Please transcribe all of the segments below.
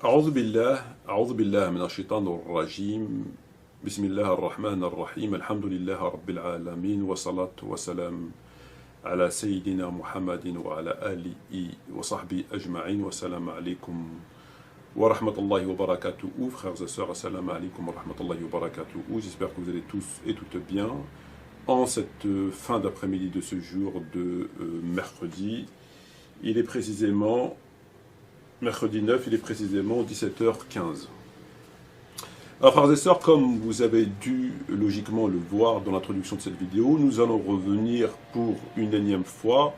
أعوذ بالله من الشيطان الرجيم بسم الله الرحمن الرحيم الحمد لله رب العالمين والصلاة والسلام على سيدنا محمد وعلى آله وصحبه أجمعين والسلام عليكم ورحمة الله وبركاته. Frères et sœurs, assalamu alaikum wa rahmatullahi wa barakatuh. J'espère que vous allez tous et toutes bien en cette fin d'après-midi de ce jour de mercredi. Il est précisément mercredi 9, il est précisément 17h15. Alors frères et sœurs, comme vous avez dû logiquement le voir dans l'introduction de cette vidéo, nous allons revenir pour une énième fois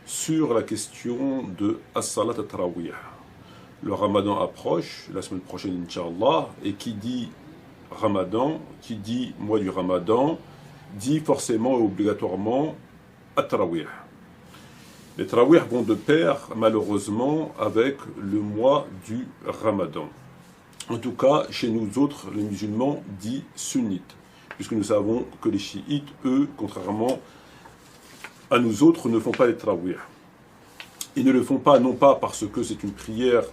sur la question de As-Salat at-Tarawih. Le Ramadan approche, la semaine prochaine Inch'Allah, et qui dit Ramadan, qui dit mois du Ramadan, dit forcément et obligatoirement at-Tarawih. Les tarawih vont de pair, malheureusement, avec le mois du Ramadan. En tout cas, chez nous autres, les musulmans dits sunnites, puisque nous savons que les chiites, eux, contrairement à nous autres, ne font pas les tarawih. Ils ne le font pas, non pas parce que c'est une prière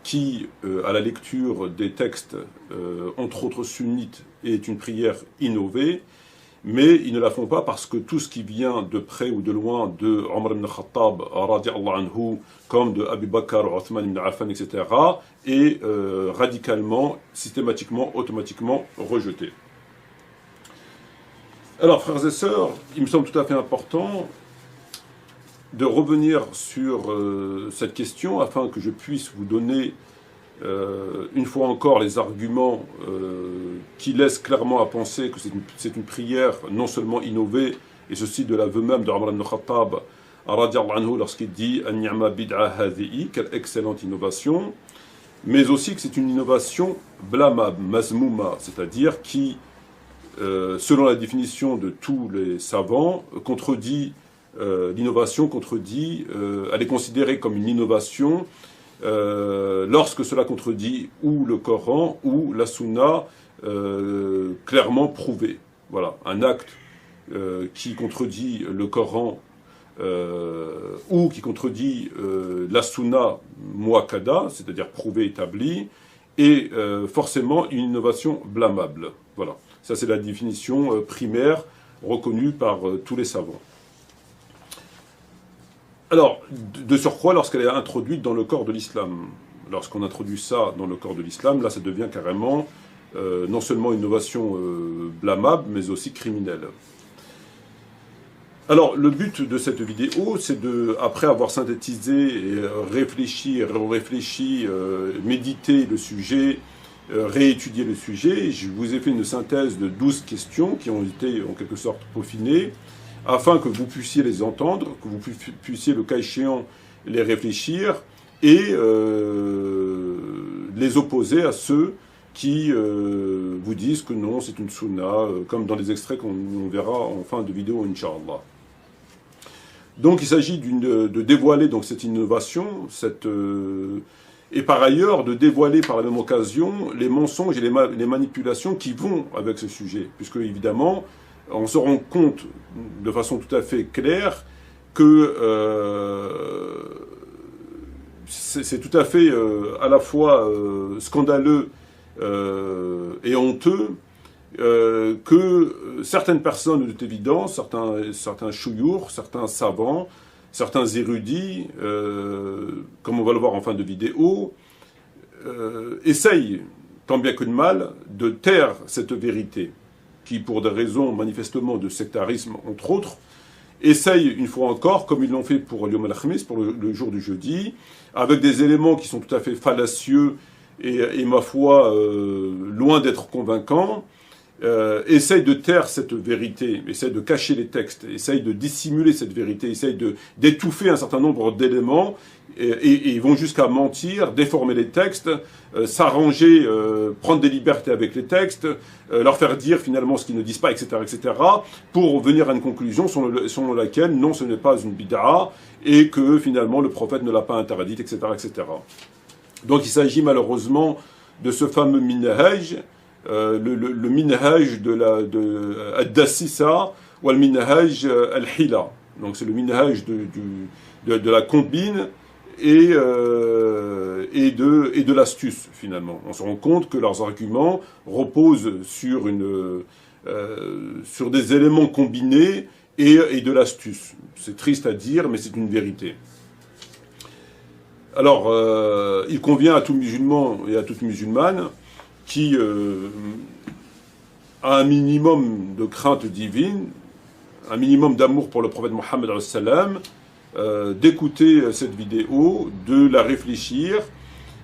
qui, à la lecture des textes, entre autres sunnites, est une prière innovée, mais ils ne la font pas parce que tout ce qui vient de près ou de loin de Omar ibn Khattab, radiallahu anhu, comme de Abu Bakr, Othman ibn Affan, etc., est radicalement, systématiquement, automatiquement rejeté. Alors, frères et sœurs, il me semble tout à fait important de revenir sur cette question afin que je puisse vous donner une fois encore les arguments qui laissent clairement à penser que c'est une prière non seulement innovée, et ceci de l'aveu même de Omar ibn Khattab radiallahu anhu lorsqu'il dit « An-ni'ma bid'a hadhihi » quelle excellente innovation, mais aussi que c'est une innovation blâmable, mazmouma, c'est-à-dire qui, selon la définition de tous les savants, contredit l'innovation, elle est considérée comme une innovation lorsque cela contredit ou le Coran ou la Sunna clairement prouvée. Voilà, un acte qui contredit le Coran ou qui contredit la Sunna muakkada, c'est-à-dire prouvée, établie, est forcément une innovation blâmable. Voilà, ça c'est la définition primaire reconnue par tous les savants. Alors, de surcroît, lorsqu'elle est introduite dans le corps de l'islam, lorsqu'on introduit ça dans le corps de l'islam, là ça devient carrément non seulement une innovation blâmable, mais aussi criminelle. Alors, le but de cette vidéo, c'est de, après avoir synthétisé et réfléchi, médité le sujet, réétudier le sujet, je vous ai fait une synthèse de 12 questions qui ont été en quelque sorte peaufinées, afin que vous puissiez les entendre, que vous puissiez, le cas échéant, les réfléchir et les opposer à ceux qui vous disent que non, c'est une sunna, comme dans les extraits qu'on verra en fin de vidéo, Inch'Allah. Donc il s'agit de dévoiler donc, cette innovation, et par ailleurs de dévoiler par la même occasion les mensonges et les manipulations qui vont avec ce sujet, puisque évidemment, on se rend compte de façon tout à fait claire que c'est tout à fait à la fois scandaleux et honteux que certaines personnes de toute évidence, certains chouyours, certains savants, certains érudits, comme on va le voir en fin de vidéo, essayent, tant bien que de mal, de taire cette vérité, qui, pour des raisons manifestement de sectarisme, entre autres, essayent une fois encore, comme ils l'ont fait pour Yom al-Khamis, pour le jour du jeudi, avec des éléments qui sont tout à fait fallacieux et ma foi, loin d'être convaincants, essayent de taire cette vérité, essayent de cacher les textes, essayent de dissimuler cette vérité, essayent d'étouffer un certain nombre d'éléments, et ils vont jusqu'à mentir, déformer les textes, s'arranger, prendre des libertés avec les textes, leur faire dire finalement ce qu'ils ne disent pas, etc., etc., pour venir à une conclusion selon laquelle non, ce n'est pas une bid'a, et que finalement le prophète ne l'a pas interdite, etc., etc. Donc il s'agit malheureusement de ce fameux minhaj, le minhaj de Ad-Dassisa ou le minhaj al-Hila. Donc c'est le minhaj de la combine et et de l'astuce, finalement. On se rend compte que leurs arguments reposent sur des éléments combinés et de l'astuce. C'est triste à dire, mais c'est une vérité. Alors, il convient à tout musulman et à toute musulmane qui a un minimum de crainte divine, un minimum d'amour pour le prophète Mohammed d'écouter cette vidéo, de la réfléchir,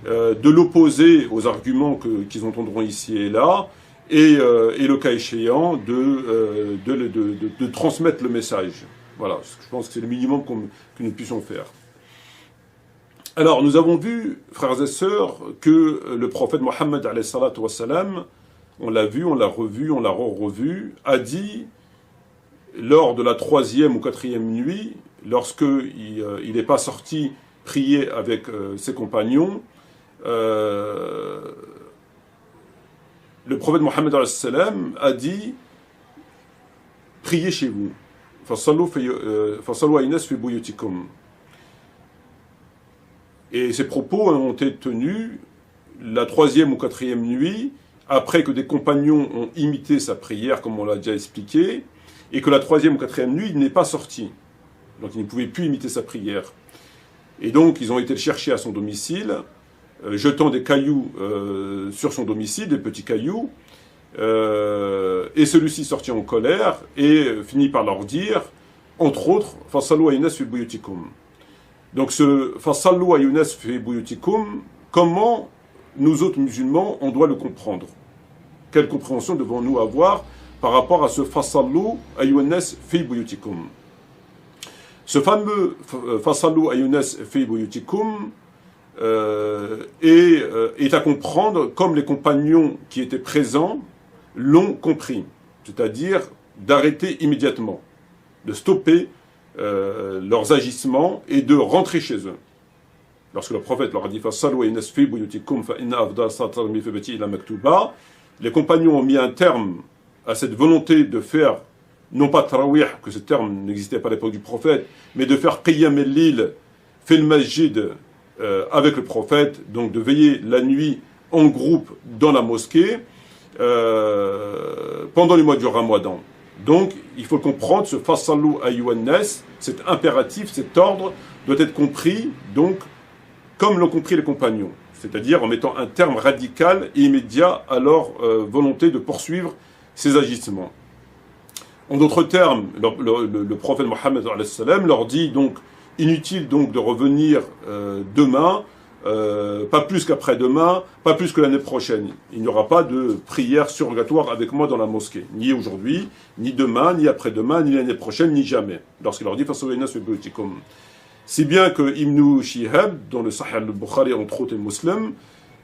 de l'opposer aux arguments qu'ils entendront ici et là, et le cas échéant, de transmettre le message. Voilà, je pense que c'est le minimum que nous puissions faire. Alors, nous avons vu, frères et sœurs, que le prophète Mohammed, on l'a vu, on l'a revu, on l'a revu, a dit, lors de la 3e ou 4e nuit, lorsqu'il n'est pas sorti prier avec ses compagnons, le prophète Mohammed a dit « Priez chez vous ». Et ces propos ont été tenus la 3e ou 4e nuit, après que des compagnons ont imité sa prière, comme on l'a déjà expliqué, et que la 3e ou 4e nuit, il n'est pas sorti. Donc il ne pouvait plus imiter sa prière. Et donc ils ont été le chercher à son domicile, jetant des cailloux sur son domicile, des petits cailloux, et celui-ci sortit en colère et finit par leur dire, entre autres, « Fasallu ayunas fi buyutikum ». Donc ce « Fasallu ayunas fi buyutikum », comment nous autres musulmans, on doit le comprendre? Quelle compréhension devons-nous avoir par rapport à ce « Fasallu ayunas fi buyutikum ». Ce fameux « Fasallu ayunas fi buyutikum » est à comprendre comme les compagnons qui étaient présents l'ont compris, c'est-à-dire d'arrêter immédiatement, de stopper leurs agissements et de rentrer chez eux. Lorsque le prophète leur a dit les compagnons ont mis un terme à cette volonté de faire, non pas tarawih, que ce terme n'existait pas à l'époque du prophète, mais de faire qiyam al-lil fil masjid avec le prophète, donc de veiller la nuit en groupe dans la mosquée pendant le mois du Ramadan. Donc, il faut comprendre, ce fasallu ayyuhan-nas, cet impératif, cet ordre doit être compris, donc, comme l'ont compris les compagnons, c'est-à-dire en mettant un terme radical et immédiat à leur volonté de poursuivre ces agissements. En d'autres termes, le prophète Mohammed leur dit donc, inutile donc de revenir demain, pas plus qu'après-demain, pas plus que l'année prochaine. Il n'y aura pas de prière surrogatoire avec moi dans la mosquée, ni aujourd'hui, ni demain, ni après-demain, ni l'année prochaine, ni jamais. Lorsqu'il leur dit si bien que Ibn Shihab, dans le Sahih al-Bukhari entre autres et Muslim,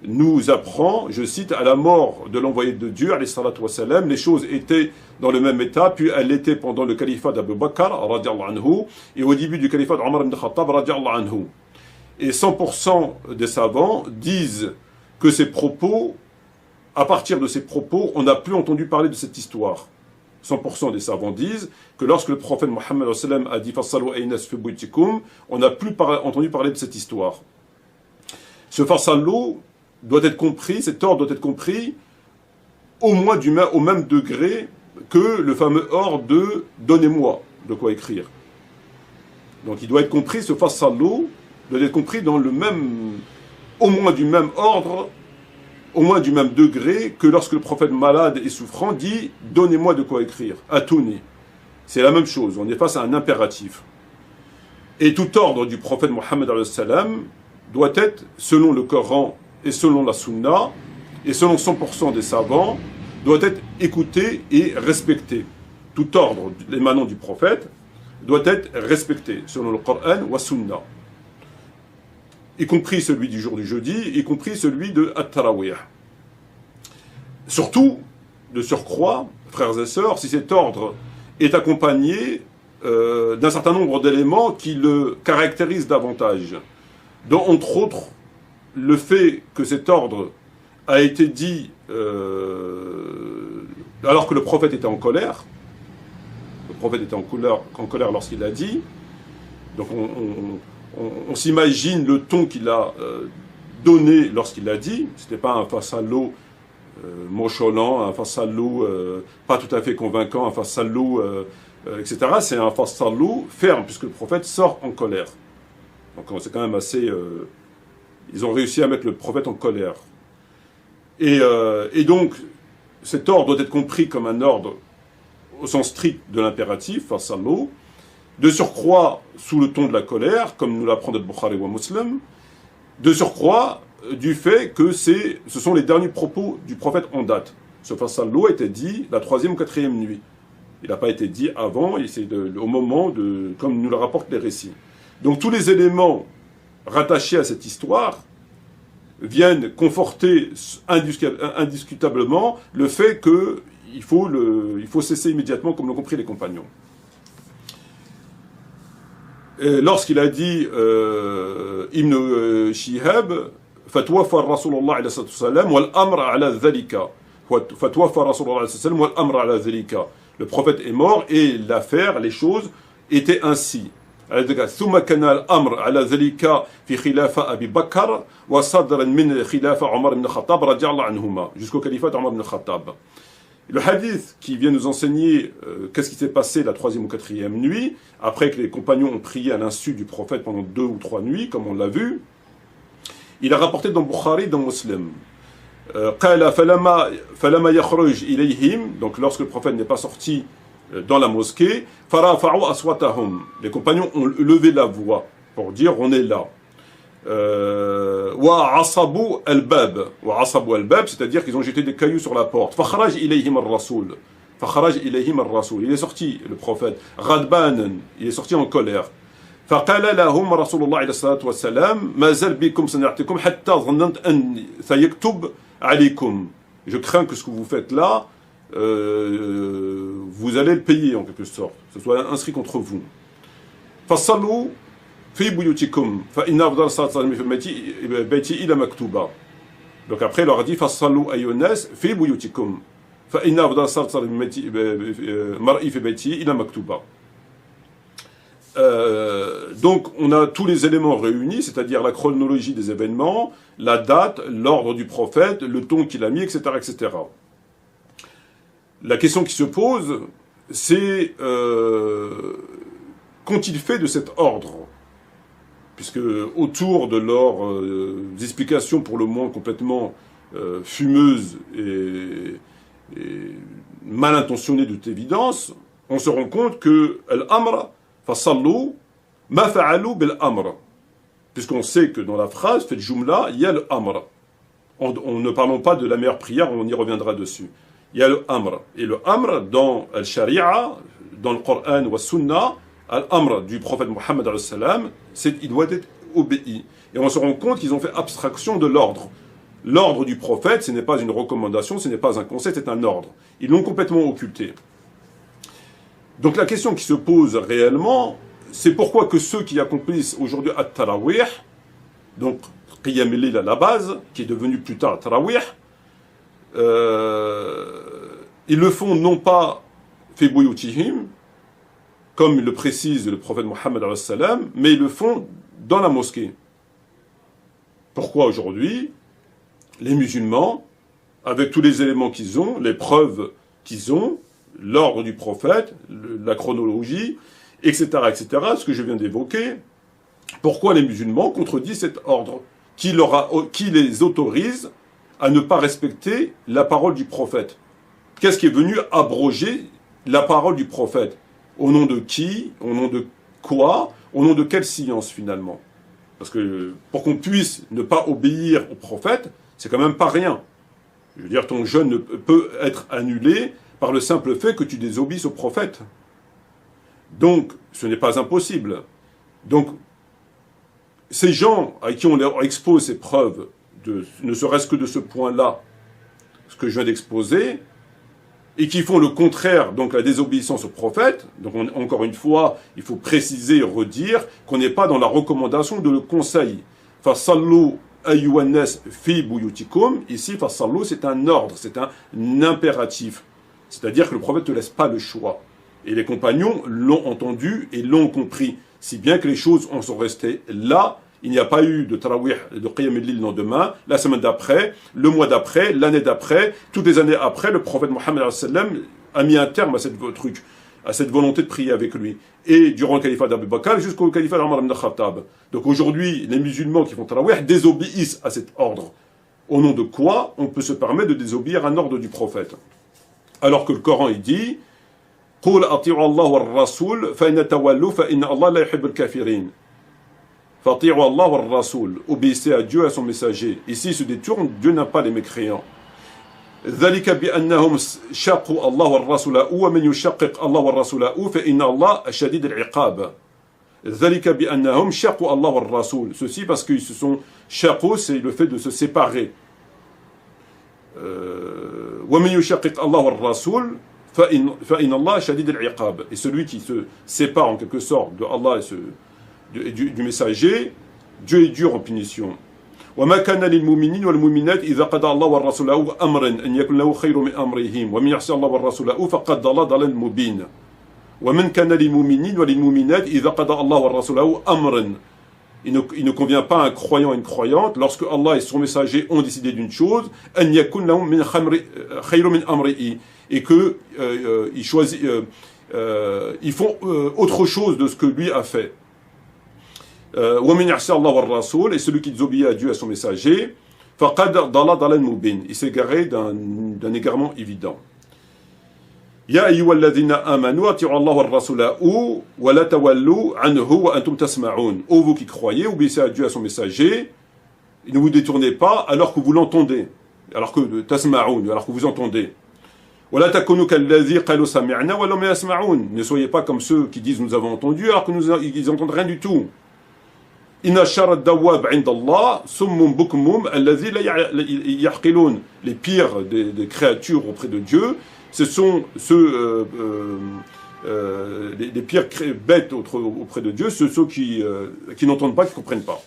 nous apprend, je cite, à la mort de l'envoyé de Dieu, alayhi salatu wassalam, les choses étaient dans le même état, puis elles l'étaient pendant le califat d'Abu Bakr, radiallahu anhu, et au début du califat d'Omar ibn Khattab, radiallahu anhu. Et 100% des savants disent que ces propos, à partir de ces propos, on n'a plus entendu parler de cette histoire. 100% des savants disent que lorsque le prophète Mohammed a dit « Fasallu ayunas fi buyutikum », on n'a plus entendu parler de cette histoire. Ce fasallu doit être compris, cet ordre doit être compris au moins au même degré que le fameux ordre de « donnez-moi de quoi écrire ». Donc il doit être compris, ce fasallu doit être compris dans le même, au moins du même ordre, au moins du même degré que lorsque le prophète malade et souffrant dit « donnez-moi de quoi écrire », atuni. C'est la même chose, on est face à un impératif. Et tout ordre du prophète Mohammed doit être, selon le Coran et selon la Sunna, et selon 100% des savants, doit être écouté et respecté. Tout ordre émanant du prophète doit être respecté, selon le Coran ou la Sunna. Y compris celui du jour du jeudi, y compris celui de At-Tarawih. Surtout, de surcroît, frères et sœurs, si cet ordre est accompagné d'un certain nombre d'éléments qui le caractérisent davantage, dont, entre autres, le fait que cet ordre a été dit alors que le prophète était en colère. Le prophète était en colère lorsqu'il l'a dit. Donc on s'imagine le ton qu'il a donné lorsqu'il l'a dit. C'était pas un face à l'eau mocholant, un face à l'eau pas tout à fait convaincant, un face à l'eau, etc. C'est un face à l'eau ferme, puisque le prophète sort en colère. Donc c'est quand même assez... ils ont réussi à mettre le prophète en colère. Et donc, cet ordre doit être compris comme un ordre au sens strict de l'impératif, face à l'eau, de surcroît sous le ton de la colère, comme nous l'apprend Al-Bukhari ou Muslim, de surcroît du fait que ce sont les derniers propos du prophète en date. Ce face à l'eau a été dit la 3e ou 4e nuit. Il n'a pas été dit avant, et c'est au moment de, comme nous le rapportent les récits. Donc tous les éléments rattachés à cette histoire viennent conforter indiscutablement le fait qu'il faut cesser immédiatement, comme l'ont compris les compagnons. Lorsqu'il a dit Ibn Shihab, fatwafa Rasulullah alayhi sallam wal amr ala dhalika. Fatwafa Rasulullah alayhi sallam wal amr ala dhalika. Le prophète est mort et l'affaire, les choses étaient ainsi. ثم كان الأمر على ذلك في خلافة أبي بكر وصدر من خلافة عمر بن الخطاب رضي الله عنهما jusqu'au califat Omar ibn al-Khattab. Le hadith qui vient nous enseigner qu'est-ce qui s'est passé la 3e ou 4e nuit, après que les compagnons ont prié à l'insu du prophète pendant 2 ou 3 nuits, comme on l'a vu, il a rapporté dans Bukhari, dans Muslim. قال فلما يخرج إليهم, donc lorsque le prophète n'est pas sorti dans la mosquée, farafa'u aswatahum, les compagnons ont levé la voix pour dire on est là. Wa asabu al-bab, c'est-à-dire qu'ils ont jeté des cailloux sur la porte. Fakhraj ilayhim ar-rasul, il est sorti le prophète ghadbanan, il est sorti en colère. فقال لهم رسول الله عليه الصلاة والسلام ما زال بكم صنعتكم حتى ظننت أن سيكتب عليكم. Je crains que ce que vous faites là, vous allez le payer en quelque sorte, que ce soit inscrit contre vous. فصلوا في بيوتكم فإن أفضل الصلاة في بيتي إلى مكتوبة. Donc après il leur a dit فصلوا أيها الناس في بيوتكم فإن أفضل الصلاة مرئي في بيتي إلى مكتوبة. Donc on a tous les éléments réunis, c'est-à-dire la chronologie des événements, la date, l'ordre du prophète, le ton qu'il a mis, etc., etc. La question qui se pose, c'est qu'ont-ils fait de cet ordre? Puisque autour de leurs explications pour le moins complètement fumeuses et mal intentionnées de toute évidence, on se rend compte que al-amr fasallu ma fa'alu bil amr, puisqu'on sait que dans la phrase fait jumla il y a le amr. On ne parlons pas de la meilleure prière, on y reviendra dessus. Il y a le amr. Et le amr, dans le sharia, dans le Coran ou le Sunna, l'amr du prophète Mohammed, il doit être obéi. Et on se rend compte qu'ils ont fait abstraction de l'ordre. L'ordre du prophète, ce n'est pas une recommandation, ce n'est pas un conseil, c'est un ordre. Ils l'ont complètement occulté. Donc la question qui se pose réellement, c'est pourquoi que ceux qui accomplissent aujourd'hui At-Tarawih, donc Qiyam al-Layl à la base, qui est devenu plus tard Tarawih, ils le font non pas fi buyutihim, comme le précise le prophète Mohammed, mais ils le font dans la mosquée. Pourquoi aujourd'hui, les musulmans, avec tous les éléments qu'ils ont, les preuves qu'ils ont, l'ordre du prophète, la chronologie, etc., etc., ce que je viens d'évoquer, pourquoi les musulmans contredisent cet ordre qui les autorise à ne pas respecter la parole du prophète? Qu'est-ce qui est venu abroger la parole du prophète? Au nom de qui? Au nom de quoi? Au nom de quelle science finalement? Parce que pour qu'on puisse ne pas obéir au prophète, c'est quand même pas rien. Je veux dire, ton jeûne ne peut être annulé par le simple fait que tu désobéisses au prophète. Donc, ce n'est pas impossible. Donc, ces gens à qui on leur expose ces preuves, ne serait-ce que de ce point-là, ce que je viens d'exposer, et qui font le contraire, donc la désobéissance au prophète, donc encore une fois, il faut préciser et redire qu'on n'est pas dans la recommandation de le conseil. Fasallu ayyuhannas fi buyutikum, ici, fasallu, c'est un ordre, c'est un impératif. C'est-à-dire que le prophète ne te laisse pas le choix. Et les compagnons l'ont entendu et l'ont compris. Si bien que les choses en sont restées là, il n'y a pas eu de tarawih, de qiyam al-lil le lendemain, la semaine d'après, le mois d'après, l'année d'après, toutes les années après, le prophète Mohammed a mis un terme à cette truc, à cette volonté de prier avec lui. Et durant le califat d'Abu Bakr jusqu'au califat d'Omar ibn Khattab. Donc aujourd'hui, les musulmans qui font tarawih désobéissent à cet ordre. Au nom de quoi on peut se permettre de désobéir à un ordre du prophète? Alors que le Coran il dit قُلْ أَطِيعُوا اللَّهَ وَالرَّسُولَ فَإِنْ تَوَلُّوا فَإِنَّ اللَّهَ لَا يُحِبُّ الْكَافِرِينَ. فَأَطِيعُوا اللَّهَ وَالرَّسُولَ. Obéissez à Dieu et à son messager. Ici, il se détourne, Dieu n'a pas les mécréants. ذلك بأنهم شاقوا الله والرسول ومن يشقق الله والرسول فإن الله شديد العقاب. ذلك بأنهم شاقوا الله والرسول. Ceci parce qu'ils se sont shaqu, c'est le fait de se séparer. ومن يشقق الله والرسول فإن الله شديد العقاب. Et celui qui se sépare en quelque sorte de Allah et du messager, Dieu est dur en punition. وما كان للمؤمنين والمؤمنات إذا قضى الله والرسول أمرا أن يكون له خير من أمرهم ومن يعص الله والرسول فقد ضل ضلالا مبينا ومن كان للمؤمنين وللمؤمنات إذا قضى الله والرسول أمرا. Il ne convient pas à un croyant et une croyante lorsque Allah et son messager ont décidé d'une chose أن يكون لهم من خير من أمره et que ils font autre chose de ce que lui a fait. وَمِنْ يَعْصِ اللَّهَ وَالرَّسُولَ. Et celui qui désobéit à Dieu et à son messager, فَقَدْ ضَلَّ ضَلَالًا مُبِينًا. Il s'est égaré d'un égarement évident. يَا أَيُّهَا الَّذِينَ آمَنُوا أَطِيعُوا اللَّهَ وَالرَّسُولَ وَلَا تَوَلُّوا عَنْهُ وَأَنْتُمْ تَسْمَعُونَ. Ô vous qui croyez, obéissez à Dieu et à son messager, et ne vous détournez pas alors que vous l'entendez, alors que tasma'oun, alors que vous entendez. وَلَا تَكُونُوا كَالَّذِي قَالُوا سَمِعْنَا وَلَمْ يَسْمَعُونَ. Ne soyez pas comme ceux qui disent nous avons entendu alors qu'ils n'entendent rien du tout. Inna shara dawab inda Allah, summum bukmum, alladhi la ya'qilun. Les pires des créatures auprès de Dieu, ce sont ceux, les pires bêtes auprès de Dieu, ceux qui n'entendent pas, qui ne comprennent pas.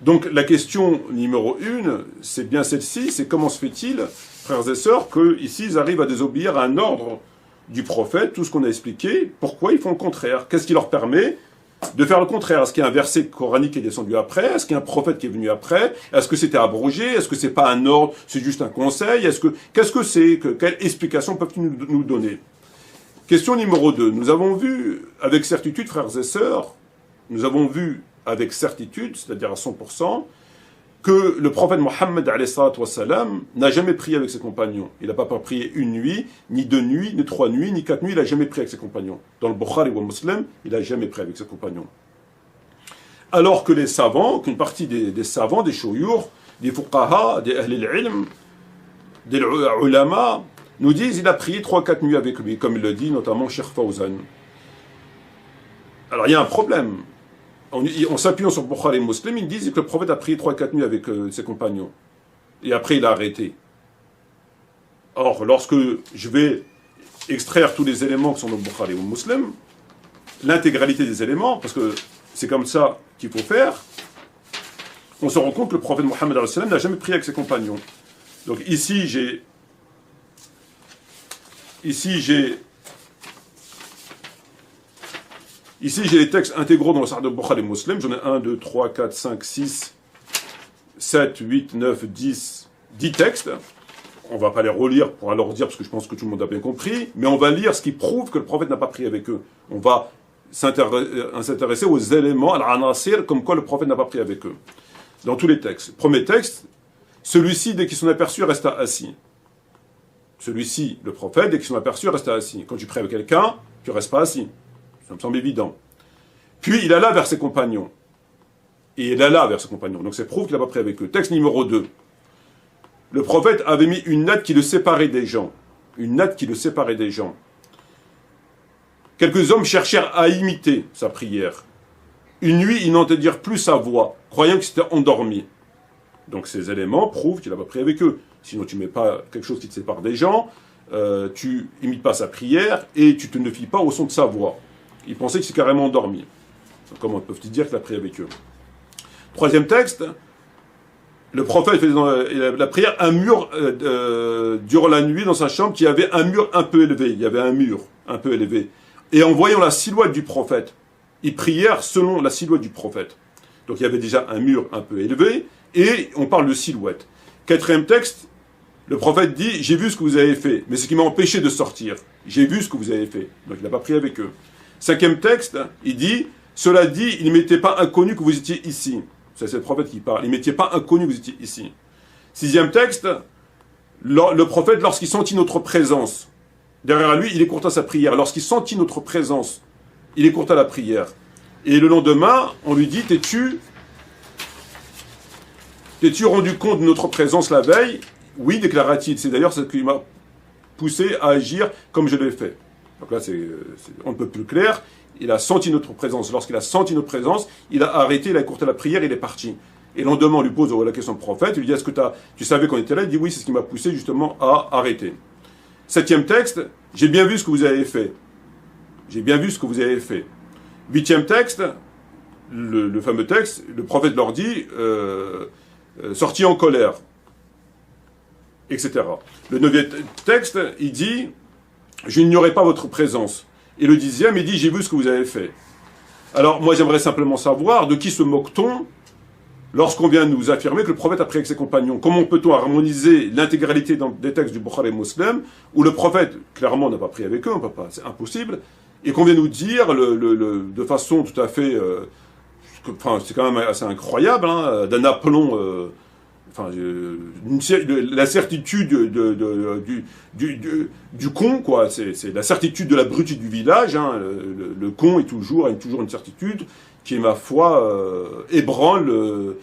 Donc la question numéro 1, c'est bien celle-ci, c'est comment se fait-il, frères et sœurs, qu'ici ils arrivent à désobéir à un ordre du prophète, tout ce qu'on a expliqué, pourquoi ils font le contraire? Qu'est-ce qui leur permet de faire le contraire? Est-ce qu'il y a un verset coranique qui est descendu après? Est-ce qu'il y a un prophète qui est venu après? Est-ce que c'était abrogé? Est-ce que c'est pas un ordre, c'est juste un conseil? Qu'est-ce que c'est? Quelle explication peuvent-ils nous donner? Question numéro 2. Nous avons vu avec certitude, frères et sœurs, nous avons vu avec certitude, c'est-à-dire à 100%, que le prophète Mohammed n'a jamais prié avec ses compagnons. Il n'a pas prié une nuit, ni 2 nuits, ni 3 nuits, ni 4 nuits, il n'a jamais prié avec ses compagnons. Dans le Bukhari ou le Muslim, il n'a jamais prié avec ses compagnons. Alors que les savants, qu'une partie des savants, des shuyur, des fuqaha, des ahl al-ilm, des ulama, nous disent qu'il a prié 3-4 nuits avec lui, comme il le dit notamment Cheikh Fawzan. Alors il y a un problème. En s'appuyant sur Bukhari et Muslim, ils disent que le prophète a prié 3-4 nuits avec ses compagnons. Et après, il a arrêté. Or, lorsque je vais extraire tous les éléments qui sont dans Bukhari ou Muslim, l'intégralité des éléments, parce que c'est comme ça qu'il faut faire, on se rend compte que le prophète Mohammed n'a jamais prié avec ses compagnons. Donc ici, j'ai les textes intégraux dans le Sahih de Bukhari et Muslim. J'en ai 1, 2, 3, 4, 5, 6, 7, 8, 9, 10 textes. On ne va pas les relire pour alors dire, parce que je pense que tout le monde a bien compris, mais on va lire ce qui prouve que le prophète n'a pas prié avec eux. On va s'intéresser aux éléments, à l'anasir, comme quoi le prophète n'a pas prié avec eux. Dans tous les textes. Premier texte, celui-ci, dès qu'ils sont aperçus, resta assis. Celui-ci, le prophète, dès qu'ils sont aperçus, resta assis. Quand tu pries avec quelqu'un, tu ne restes pas assis. Ça me semble évident. Puis il alla vers ses compagnons. Et il alla vers ses compagnons. Donc c'est prouve qu'il n'a pas pris avec eux. Texte numéro 2. Le prophète avait mis une natte qui le séparait des gens. Une natte qui le séparait des gens. Quelques hommes cherchèrent à imiter sa prière. Une nuit, ils n'entendirent plus sa voix, croyant qu'il s'était endormi. Donc ces éléments prouvent qu'il n'a pas prié avec eux. Sinon tu ne mets pas quelque chose qui te sépare des gens, tu imites pas sa prière et tu te ne fies pas au son de sa voix. Ils pensaient qu'il s'est carrément endormi. Comment peuvent-ils dire qu'il a prié avec eux? Troisième texte, le prophète faisait dans la prière un mur durant la nuit dans sa chambre qui avait un mur un peu élevé. Il y avait un mur un peu élevé. Et en voyant la silhouette du prophète, ils prièrent selon la silhouette du prophète. Donc il y avait déjà un mur un peu élevé, et on parle de silhouette. Quatrième texte, le prophète dit « J'ai vu ce que vous avez fait, mais ce qui m'a empêché de sortir. J'ai vu ce que vous avez fait. » Donc il n'a pas pris avec eux. Cinquième texte, il dit « Cela dit, il ne m'était pas inconnu que vous étiez ici. » C'est le prophète qui parle. « Il ne m'était pas inconnu que vous étiez ici. » Sixième texte, le prophète, lorsqu'il sentit notre présence, derrière lui, il écourta sa prière. Lorsqu'il sentit notre présence, il écourta la prière. Et le lendemain, on lui dit « T'es-tu rendu compte de notre présence la veille ?» Oui, déclara-t-il. C'est d'ailleurs ce qui m'a poussé à agir comme je l'ai fait. Donc là, on ne peut plus clair. Il a senti notre présence. Lorsqu'il a senti notre présence, il a arrêté, il a écourté la prière, il est parti. Et le lendemain, on lui pose la question au prophète. Il lui dit, est-ce que tu savais qu'on était là? Il dit, oui, c'est ce qui m'a poussé justement à arrêter. Septième texte, j'ai bien vu ce que vous avez fait. J'ai bien vu ce que vous avez fait. Huitième texte, le fameux texte, le prophète leur dit, sorti en colère, etc. Le neuvième texte, il dit, je n'ignorais pas votre présence. Et le dixième, il dit, j'ai vu ce que vous avez fait. Alors, moi, j'aimerais simplement savoir, de qui se moque-t-on lorsqu'on vient nous affirmer que le prophète a pris avec ses compagnons? Comment peut-on harmoniser l'intégralité des textes du Bukhari Muslim, où le prophète, clairement, n'a pas pris avec eux, c'est impossible, et qu'on vient nous dire, de façon tout à fait... c'est quand même assez incroyable, hein, d'un aplomb... la certitude du con, quoi. C'est la certitude de la brutitude du village. Hein. Le con a toujours une certitude qui, ma foi, ébranle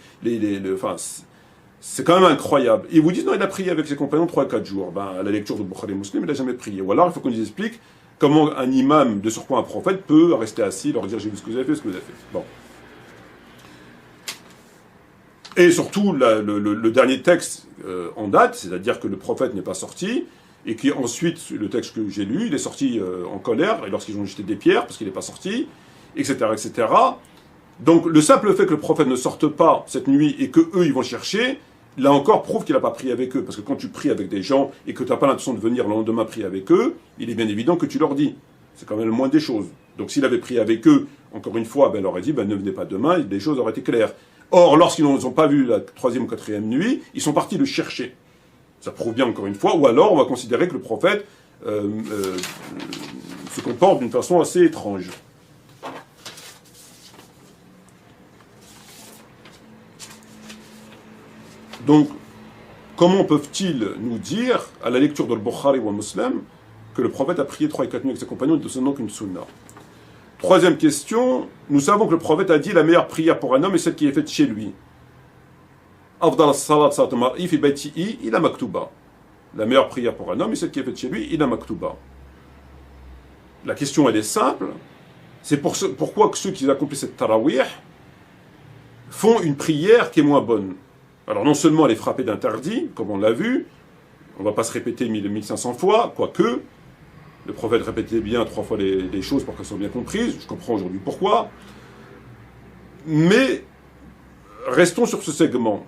c'est quand même incroyable. Ils vous disent, non, il a prié avec ses compagnons 3 à 4 jours. À la lecture de Bukhari Muslim, il n'a jamais prié. Ou alors, il faut qu'on nous explique comment un imam, de surcroît un prophète, peut rester assis, leur dire, j'ai vu ce que vous avez fait, ce que vous avez fait. Bon. Et surtout, le dernier texte en date, c'est-à-dire que le prophète n'est pas sorti, et qu'ensuite, le texte que j'ai lu, il est sorti en colère, et lorsqu'ils ont jeté des pierres, parce qu'il n'est pas sorti, etc., etc. Donc, le simple fait que le prophète ne sorte pas cette nuit, et qu'eux, ils vont chercher, là encore, prouve qu'il n'a pas prié avec eux. Parce que quand tu pries avec des gens, et que tu n'as pas l'intention de venir le lendemain prier avec eux, il est bien évident que tu leur dis. C'est quand même le moins des choses. Donc, s'il avait prié avec eux, encore une fois, il leur aurait dit, ne venez pas demain, les choses auraient été claires. Or, lorsqu'ils n'ont pas vu la 3e ou 4e nuit, ils sont partis le chercher. Ça prouve bien, encore une fois. Ou alors, on va considérer que le prophète se comporte d'une façon assez étrange. Donc, comment peuvent-ils nous dire, à la lecture de Bukhari ou Muslim, que le prophète a prié 3 et 4 nuits avec ses compagnons de ce nom qu'une sunna? Troisième question, nous savons que le prophète a dit la meilleure prière pour un homme est celle qui est faite chez lui. Afdal as-salat salat mar'i fi baytihi ila maktuba. La meilleure prière pour un homme est celle qui est faite chez lui, ila maktuba. La question, elle est simple. C'est pourquoi que ceux qui accomplissent cette tarawih font une prière qui est moins bonne. Alors non seulement elle est frappée d'interdit, comme on l'a vu, on ne va pas se répéter 1500 fois, quoique, le prophète répétait bien 3 fois les choses pour qu'elles soient bien comprises, je comprends aujourd'hui pourquoi, mais restons sur ce segment.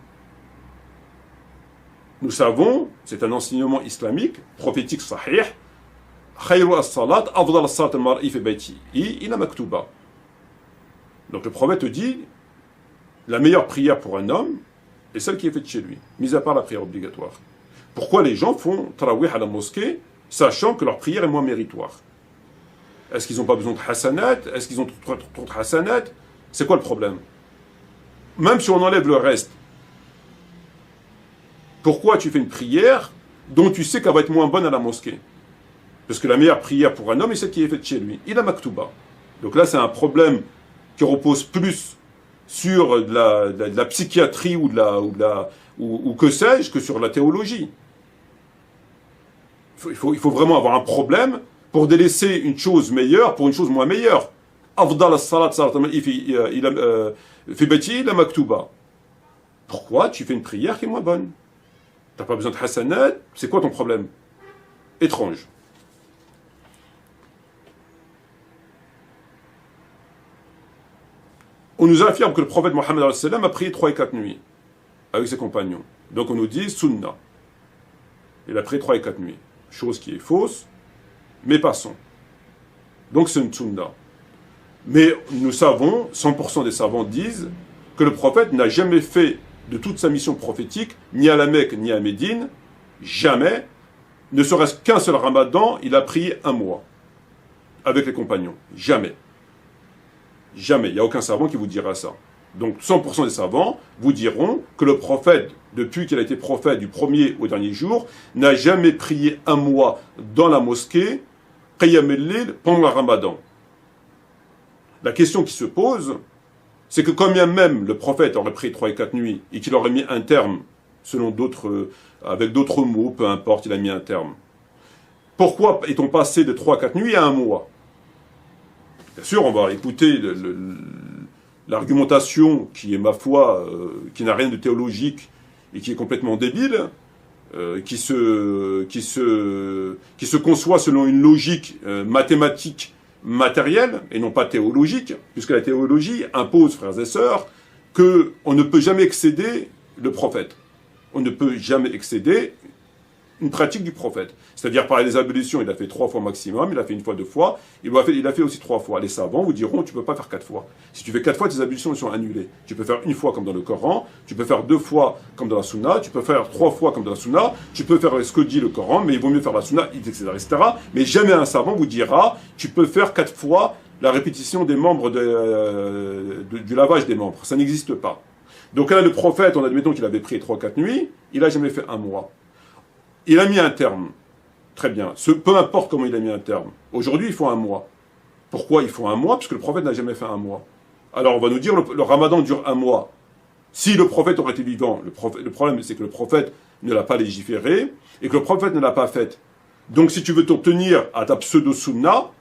Nous savons, c'est un enseignement islamique, prophétique sahih, khayru as-salat, afdal as-salat al-mar'i fi baytihi ila maktuba. Donc le prophète dit, la meilleure prière pour un homme est celle qui est faite chez lui, mis à part la prière obligatoire. Pourquoi les gens font tarawih à la mosquée, sachant que leur prière est moins méritoire? Est-ce qu'ils n'ont pas besoin de hasanat? Est-ce qu'ils ont trop de hasanat? C'est quoi le problème? Même si on enlève le reste, pourquoi tu fais une prière dont tu sais qu'elle va être moins bonne à la mosquée? Parce que la meilleure prière pour un homme est celle qui est faite chez lui. Il a maktuba. Donc là, c'est un problème qui repose plus sur de la psychiatrie ou que sais-je, que sur la théologie. Il faut vraiment avoir un problème pour délaisser une chose meilleure pour une chose moins meilleure. Afdal as-salat fi bayti ila maktuba. Pourquoi tu fais une prière qui est moins bonne? T'as pas besoin de hasanat, c'est quoi ton problème? Étrange. On nous affirme que le prophète Mohammed a prié 3 et 4 nuits avec ses compagnons. Donc on nous dit sunna. Il a prié 3 et 4 nuits. Chose qui est fausse, mais passons. Donc c'est une sunna. Mais nous savons, 100% des savants disent que le prophète n'a jamais fait de toute sa mission prophétique, ni à la Mecque, ni à Médine, jamais, ne serait-ce qu'un seul ramadan, il a prié un mois avec les compagnons. Jamais. Jamais. Il n'y a aucun savant qui vous dira ça. Donc 100% des savants vous diront que le prophète, depuis qu'il a été prophète du premier au dernier jour, n'a jamais prié un mois dans la mosquée, Qiyam al-Layl, pendant le ramadan. La question qui se pose, c'est que quand bien même le prophète aurait prié 3 et 4 nuits et qu'il aurait mis un terme, selon d'autres, avec d'autres mots, peu importe, il a mis un terme. Pourquoi est-on passé de 3 à 4 nuits à un mois? Bien sûr, on va écouter l'argumentation qui est, ma foi, qui n'a rien de théologique et qui est complètement débile, qui se conçoit selon une logique mathématique matérielle et non pas théologique, puisque la théologie impose, frères et sœurs, qu'on ne peut jamais excéder le prophète. On ne peut jamais excéder une pratique du prophète. C'est-à-dire par les ablutions, il a fait 3 fois maximum, il a fait une fois 2 fois, il a fait aussi 3 fois. Les savants vous diront, tu ne peux pas faire 4 fois. Si tu fais 4 fois, tes ablutions sont annulées. Tu peux faire 1 fois comme dans le Coran, tu peux faire 2 fois comme dans la Sunna, tu peux faire 3 fois comme dans la Sunna, tu peux faire ce que dit le Coran, mais il vaut mieux faire la Sunna, etc., etc. Mais jamais un savant vous dira, tu peux faire 4 fois la répétition des membres du lavage des membres. Ça n'existe pas. Donc là, le prophète, on admettons qu'il avait pris 3-4 nuits, il n'a jamais fait un mois. Il a mis un terme. Très bien. Peu importe comment il a mis un terme. Aujourd'hui, il faut un mois. Pourquoi il faut un mois? Parce que le prophète n'a jamais fait un mois. Alors on va nous dire, le ramadan dure un mois. Si le prophète aurait été vivant, le problème c'est que le prophète ne l'a pas légiféré et que le prophète ne l'a pas fait. Donc si tu veux t'en tenir à ta pseudo-sunna,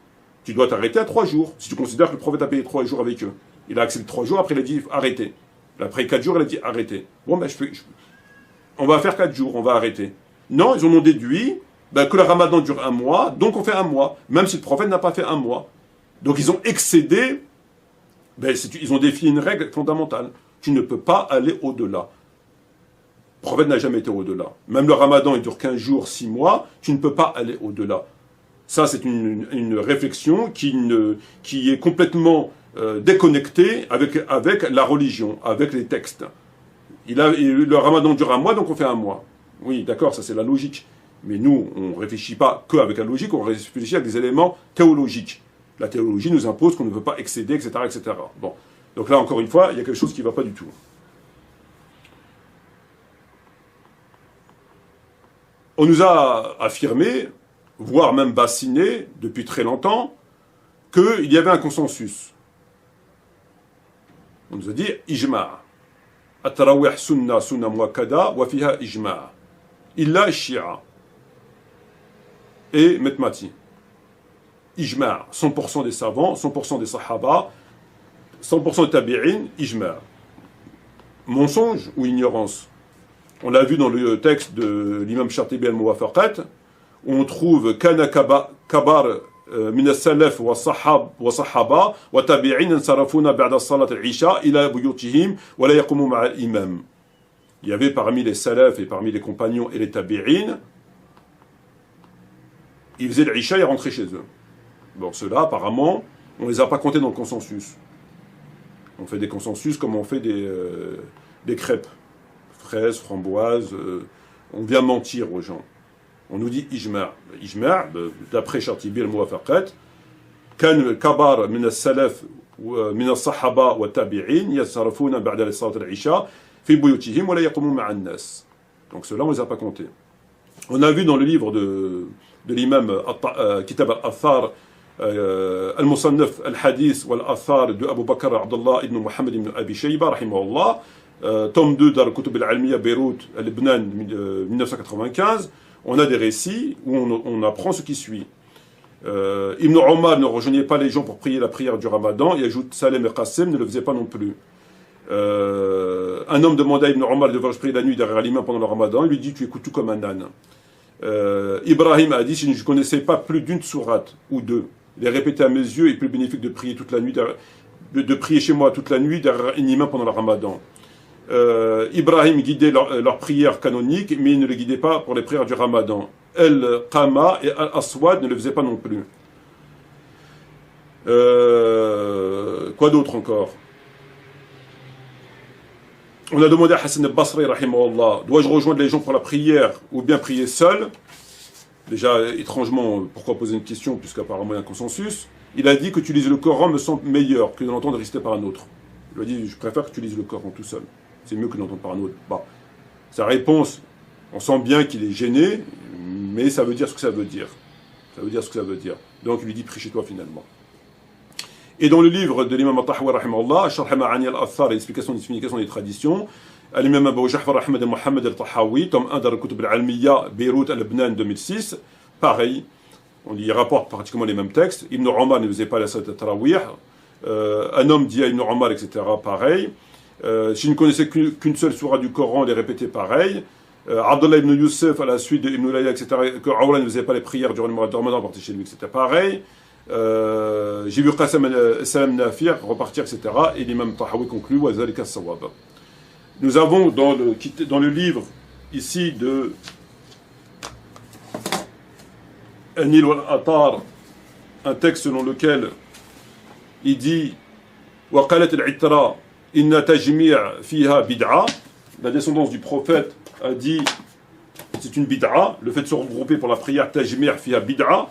tu dois t'arrêter à 3 jours. Si tu considères que le prophète a payé 3 jours avec eux. Il a accepté 3 jours, après il a dit arrêtez. Après 4 jours, il a dit arrêtez. Bon, ben on va faire 4 jours, on va arrêter. Non, ils en ont déduit que le ramadan dure un mois, donc on fait un mois, même si le prophète n'a pas fait un mois. Donc ils ont excédé, ils ont défié une règle fondamentale. Tu ne peux pas aller au-delà. Le prophète n'a jamais été au-delà. Même le ramadan, il dure 15 jours, 6 mois, tu ne peux pas aller au-delà. Ça, c'est une réflexion qui est complètement déconnectée avec la religion, avec les textes. Le ramadan dure un mois, donc on fait un mois. Oui, d'accord, ça c'est la logique. Mais nous, on ne réfléchit pas qu'avec la logique, on réfléchit avec des éléments théologiques. La théologie nous impose qu'on ne peut pas excéder, etc., etc. Bon. Donc là, encore une fois, il y a quelque chose qui ne va pas du tout. On nous a affirmé, voire même bassiné, depuis très longtemps, qu'il y avait un consensus. On nous a dit « ijma'. At-tarawih sunna muakkada wa fiha ijma'. Illa shia. » Et Metmati. Ijma'. 100% des savants, 100% des sahaba, 100% des tabi'in, ijma'. Mensonge ou ignorance? On l'a vu dans le texte de l'imam Shatibi al-Muwafaqat, où on trouve kana kabar من السلف والصحابة وتابعين انصرفون بعد صلاة العشاء إلى بيوتهم ولا يقوموا مع الإمام. Il y avait parmi les salafs et parmi les compagnons et les tabi'in, ils faisaient l'isha et rentraient chez eux. Bon, ceux-là, apparemment, on ne les a pas comptés dans le consensus. On fait des consensus comme on fait des crêpes. Fraises, framboises, on vient mentir aux gens. On nous dit ijma'. Ijma', d'après Shatibi al-Muwafaqat, كان كبار من السلف من الصحابة والتابعين يصرفون بعد صلاة العشاء في بيوتهم ولا يقومون مع الناس. Donc cela on ne les a pas comptés. On a vu dans le livre de l'imam Kitab al-Athar al-Musannaf al-Hadith wal-Athar de Abu Bakr Abdullah ibn Muhammad ibn Abi Shayba rahimahullah, tome 2 Dar al-Kutub al-Almiya Beyrouth, Lebanon 1995. On a des récits où on apprend ce qui suit. Ibn Omar ne rejoignait pas les gens pour prier la prière du Ramadan, et ajoute Salem et Qasim ne le faisaient pas non plus. Un homme demanda à Ibn Omar de prier la nuit derrière l'imam pendant le Ramadan, il lui dit tu écoutes tout comme un âne. Ibrahim a dit si je ne connaissais pas plus d'une sourate ou deux, les répéter à mes yeux est plus bénéfique de prier toute la nuit, de prier chez moi toute la nuit derrière un imam pendant le Ramadan. Ibrahim guidait leurs prières canoniques, mais il ne les guidait pas pour les prières du Ramadan. El-Qama et Al-Aswad ne le faisaient pas non plus. Quoi d'autre encore? On a demandé à Hassan al-Basri, rahimahullah, dois-je rejoindre les gens pour la prière ou bien prier seul? Déjà, étrangement, pourquoi poser une question puisqu'apparemment il y a un consensus? Il a dit que tu lises le Coran me semble meilleur que de l'entendre réciter par un autre. Il a dit, je préfère que tu lises le Coran tout seul. C'est mieux que de l'entendre par un autre. Bah, sa réponse, on sent bien qu'il est gêné, mais ça veut dire ce que ça veut dire. Ça veut dire ce que ça veut dire. Donc il lui dit, prie chez toi finalement. Et dans le livre de l'imam At-Tahawi, rahimahullah, Sharh Ma'ani al-Athar, l'explication des significations des traditions, l'imam Abu Ja'far Ahmad al-Muhammad al-Tahawi, tome 1 de al-Kutub al-Almiya, Beyrouth al-Lebnan 2006, pareil, on y rapporte pratiquement les mêmes textes. Ibn Omar ne faisait pas la salat al-Tarawih, un homme dit à Ibn Omar, etc., pareil. Si je ne connaissais qu'une seule sourate du Coran, les répétait pareil. Abdullah ibn Youssef, à la suite de Ibn Layla, etc., que Awla ne faisait pas les prières durant le mois de Ramadan, partait chez lui, c'était pareil. J'ai vu Qassam Salam Nafir repartir, etc. Et l'imam Tahawi conclut wa zalika as-sawab. Nous avons dans le livre ici de Anil wal-Atar un texte selon lequel il dit wa qalat al-'itra inna tajmi' fiha bid'a. La descendance du prophète a dit c'est une bid'a, le fait de se regrouper pour la prière tajmi' fiha bid'a.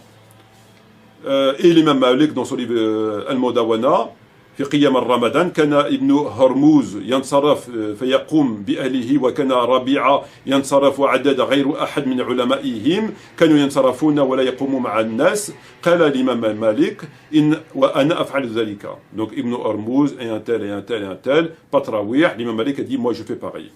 Et l'imam Malik dans son livre Al-Mudawana في قيام رمضان كان ابن هرموز ينصرف فيقوم بأهله وكان ربيعة ينصرف وعدد غير أحد من علمائهم كانوا ينصرفون ولا يقوموا مع الناس قال الإمام مالك إن وأنا أفعل ذلك. Donc Ibn Hormuz et un tel et un tel et un tel, pas Tarawih, l'imam Malik a dit moi je fais pareil.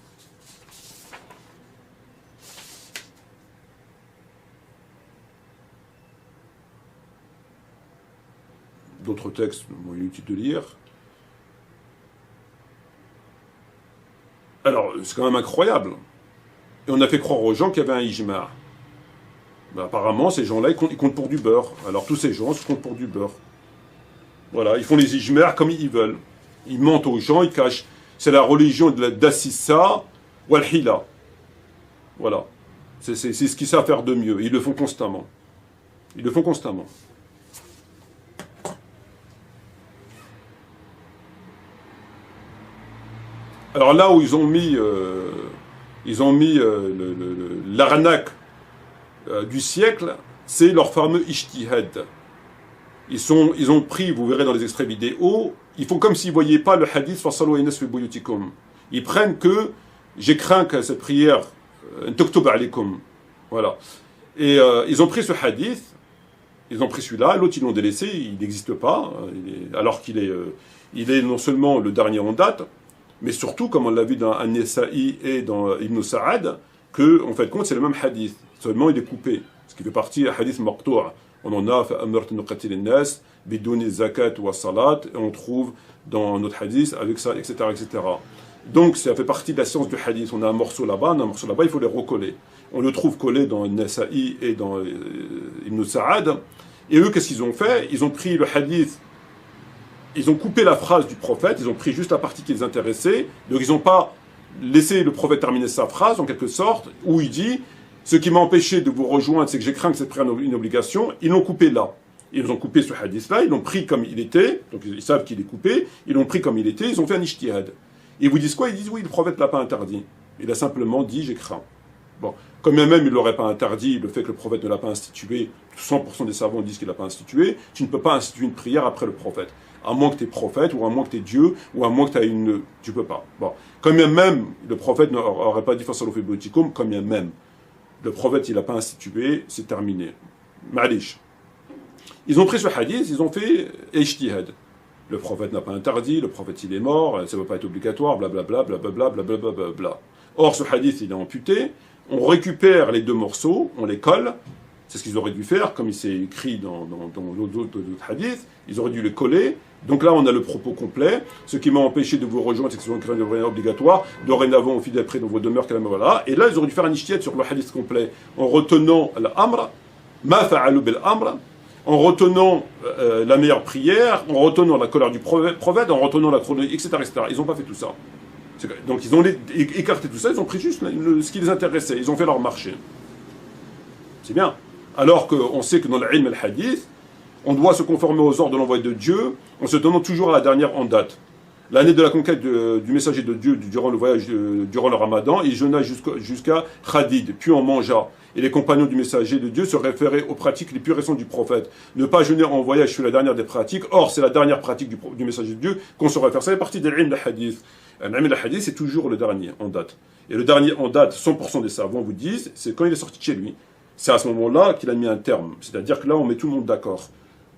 D'autres textes, bon, inutile de lire. Alors, c'est quand même incroyable. Et on a fait croire aux gens qu'il y avait un ijma'. Ben, apparemment, ces gens-là, ils comptent pour du beurre. Alors, tous ces gens se comptent pour du beurre. Voilà, ils font les ijma' comme ils veulent. Ils mentent aux gens, ils cachent. C'est la religion d'Assissa wal-Hila. Voilà. C'est ce qu'ils savent faire de mieux. Ils le font constamment. Ils le font constamment. Alors là où ils ont mis l'arnaque du siècle, c'est leur fameux ijtihad. Ils ont pris, vous verrez dans les extraits vidéo, ils font comme s'ils ne voyaient pas le hadith fasalu aynas fi buyutikum. Ils prennent que j'ai craint que cette prière tuktub alaykum. Voilà. Et ils ont pris ce hadith, ils ont pris celui-là, l'autre ils l'ont délaissé, il n'existe pas, alors qu'il est non seulement le dernier en date, mais surtout, comme on l'a vu dans An-Nasa'i et dans Ibn Sa'ad, que, en fait, compte, c'est le même hadith. Seulement, il est coupé. Ce qui fait partie du hadith maqtou'. On en a, فَأَمَرْتُ نُقَتِلِ النَّاسِ بِدُونِ الزَّكَاةِ وَالصَّلَاةِ, et on trouve dans notre hadith avec ça, etc., etc. Donc, ça fait partie de la science du hadith. On a un morceau là-bas, il faut les recoller. On le trouve collé dans An-Nasa'i et dans Ibn Sa'ad. Et eux, qu'est-ce qu'ils ont fait? Ils ont pris le hadith. Ils ont coupé la phrase du prophète, ils ont pris juste la partie qui les intéressait, donc ils n'ont pas laissé le prophète terminer sa phrase, en quelque sorte, où il dit « Ce qui m'a empêché de vous rejoindre, c'est que j'ai craint que cette prière soit une obligation », ils l'ont coupé là. Ils ont coupé ce hadith-là, ils l'ont pris comme il était, donc ils savent qu'il est coupé, ils l'ont pris comme il était, ils ont fait un ijtihad. Ils vous disent quoi? Ils disent « Oui, le prophète ne l'a pas interdit. Il a simplement dit « J'ai craint ». Bon, comme même il ne l'aurait pas interdit, le fait que le prophèt ne l'a pas institué, 100% des savants disent qu'il ne l'a pas institué, tu ne peux pas instituer une prière après le prophète. À moins que tu es prophète, ou à moins que tu es Dieu, ou à moins que tu as une... Tu peux pas. Bon. Comme même, le prophète n'aurait pas dit fasalu fi buyutikum, comme même. Le prophète, il n'a pas institué, c'est terminé. Ma'lish. Ils ont pris ce hadith, ils ont fait ijtihad. Le prophète n'a pas interdit, le prophète il est mort, ça ne va pas être obligatoire, blablabla, blablabla, blablabla. Or, ce hadith, il est amputé, on récupère les deux morceaux, on les colle. C'est ce qu'ils auraient dû faire, comme il s'est écrit dans d'autres hadiths. Ils auraient dû les coller. Donc là, on a le propos complet. Ce qui m'a empêché de vous rejoindre, c'est que c'est une prière obligatoire. Dorénavant, au fidèles près dans vos demeures, voilà. Et là, ils auraient dû faire un ijtihad sur le hadith complet, en retenant l'amr, ma fa'alu bil amr, en retenant la meilleure prière, en retenant la colère du prophète, en retenant la chronologie, etc., etc. Ils n'ont pas fait tout ça. Donc ils ont écarté tout ça, ils ont pris juste ce qui les intéressait. Ils ont fait leur marché. C'est bien. Alors qu'on sait que dans l'ilm al-hadith, on doit se conformer aux ordres de l'envoyé de Dieu en se tenant toujours à la dernière en date. l'année de la conquête du messager de Dieu durant le voyage, durant le ramadan, il jeûna jusqu'à Khadid, puis on mangea. Et les compagnons du messager de Dieu se référaient aux pratiques les plus récentes du prophète. Ne pas jeûner en voyage fut la dernière des pratiques. Or, c'est la dernière pratique du messager de Dieu qu'on se réfère. Ça fait partie des ilm de hadith. L'ilm de hadith, c'est toujours le dernier en date. Et le dernier en date, 100% des savants vous disent, c'est quand il est sorti de chez lui. C'est à ce moment-là qu'il a mis un terme. C'est-à-dire que là, on met tout le monde d'accord.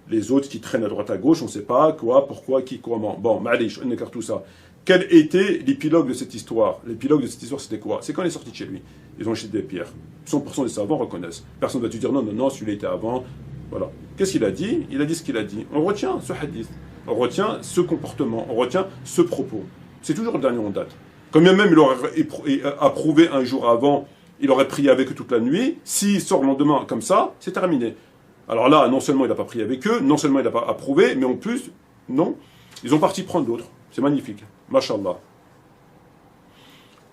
Les autres qui traînent à droite à gauche, on ne sait pas quoi, pourquoi, qui, comment. Bon, malish, on écarte tout ça. Quel était l'épilogue de cette histoire? L'épilogue de cette histoire, c'était quoi? C'est quand il est sorti de chez lui. Ils ont jeté des pierres. 100% des savants reconnaissent. Personne ne va te dire non, celui-là était avant. Voilà. Qu'est-ce qu'il a dit? Il a dit ce qu'il a dit. On retient ce hadith. On retient ce comportement. On retient ce propos. C'est toujours le dernier en date. Quand bien même il aurait approuvé un jour avant, il aurait prié avec eux toute la nuit. S'il sort le lendemain comme ça, c'est terminé. Alors là, non seulement il n'a pas prié avec eux, non seulement il n'a pas approuvé, mais en plus, non, ils ont parti prendre d'autres. C'est magnifique. Mashallah.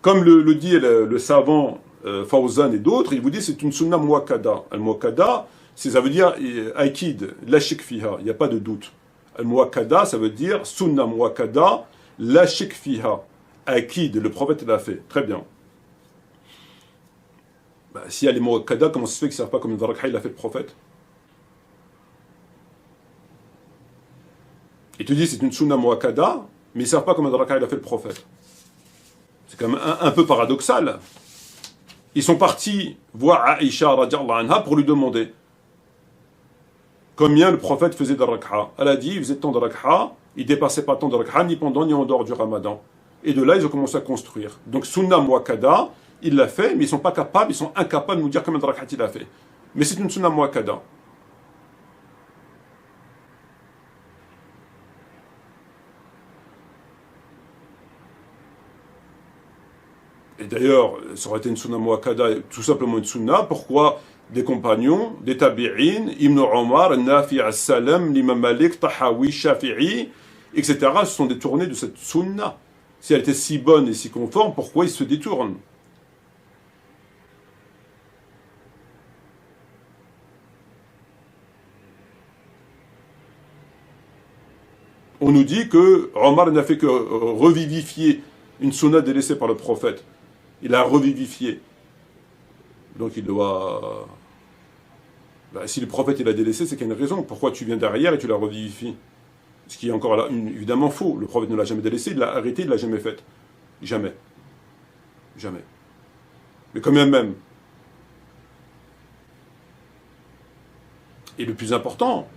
Comme le dit le savant Fawzan et d'autres, il vous dit c'est une sunna muakkada. Al-muakkada, ça veut dire akid, la shik fiha, il n'y a pas de doute. Al-muakkada, ça veut dire sunna muakkada, la shik fiha. Akid, le prophète l'a fait. Très bien. Bah, si elle est muakkada, comment ça se fait que ça ne sert pas comme une varakha, il a fait le prophète? Il te dit c'est une sunna muakkada, mais ils ne savent pas comment il a fait le prophète. C'est quand même un peu paradoxal. Ils sont partis voir Aïcha radiallahu anha pour lui demander combien le prophète faisait de rak'a. Elle a dit il faisait tant de rak'a, il ne dépassait pas tant de rak'a ni pendant ni en dehors du ramadan. Et de là, ils ont commencé à construire. Donc sunna muakkada, il l'a fait, mais ils ne sont pas capables, ils sont incapables de nous dire combien de rak'a il a fait. Mais c'est une sunna muakkada. Et d'ailleurs, ça aurait été une sunna muakkada, tout simplement une sunna. Pourquoi des compagnons, des tabi'in, Ibn Omar, Nafi' al-Salam, l'imam Malik, Tahawi, Shafi'i, etc. se sont détournés de cette sunna. Si elle était si bonne et si conforme, pourquoi ils se détournent? On nous dit que Omar n'a fait que revivifier une sunna délaissée par le prophète. Il a revivifié. Donc il doit... Ben, si le prophète il a délaissé, c'est qu'il y a une raison. Pourquoi tu viens derrière et tu la revivifies? Ce qui est encore là, évidemment faux. Le prophète ne l'a jamais délaissé, il l'a arrêté, il ne l'a jamais fait. Jamais. Jamais. Mais quand même. Et le plus important,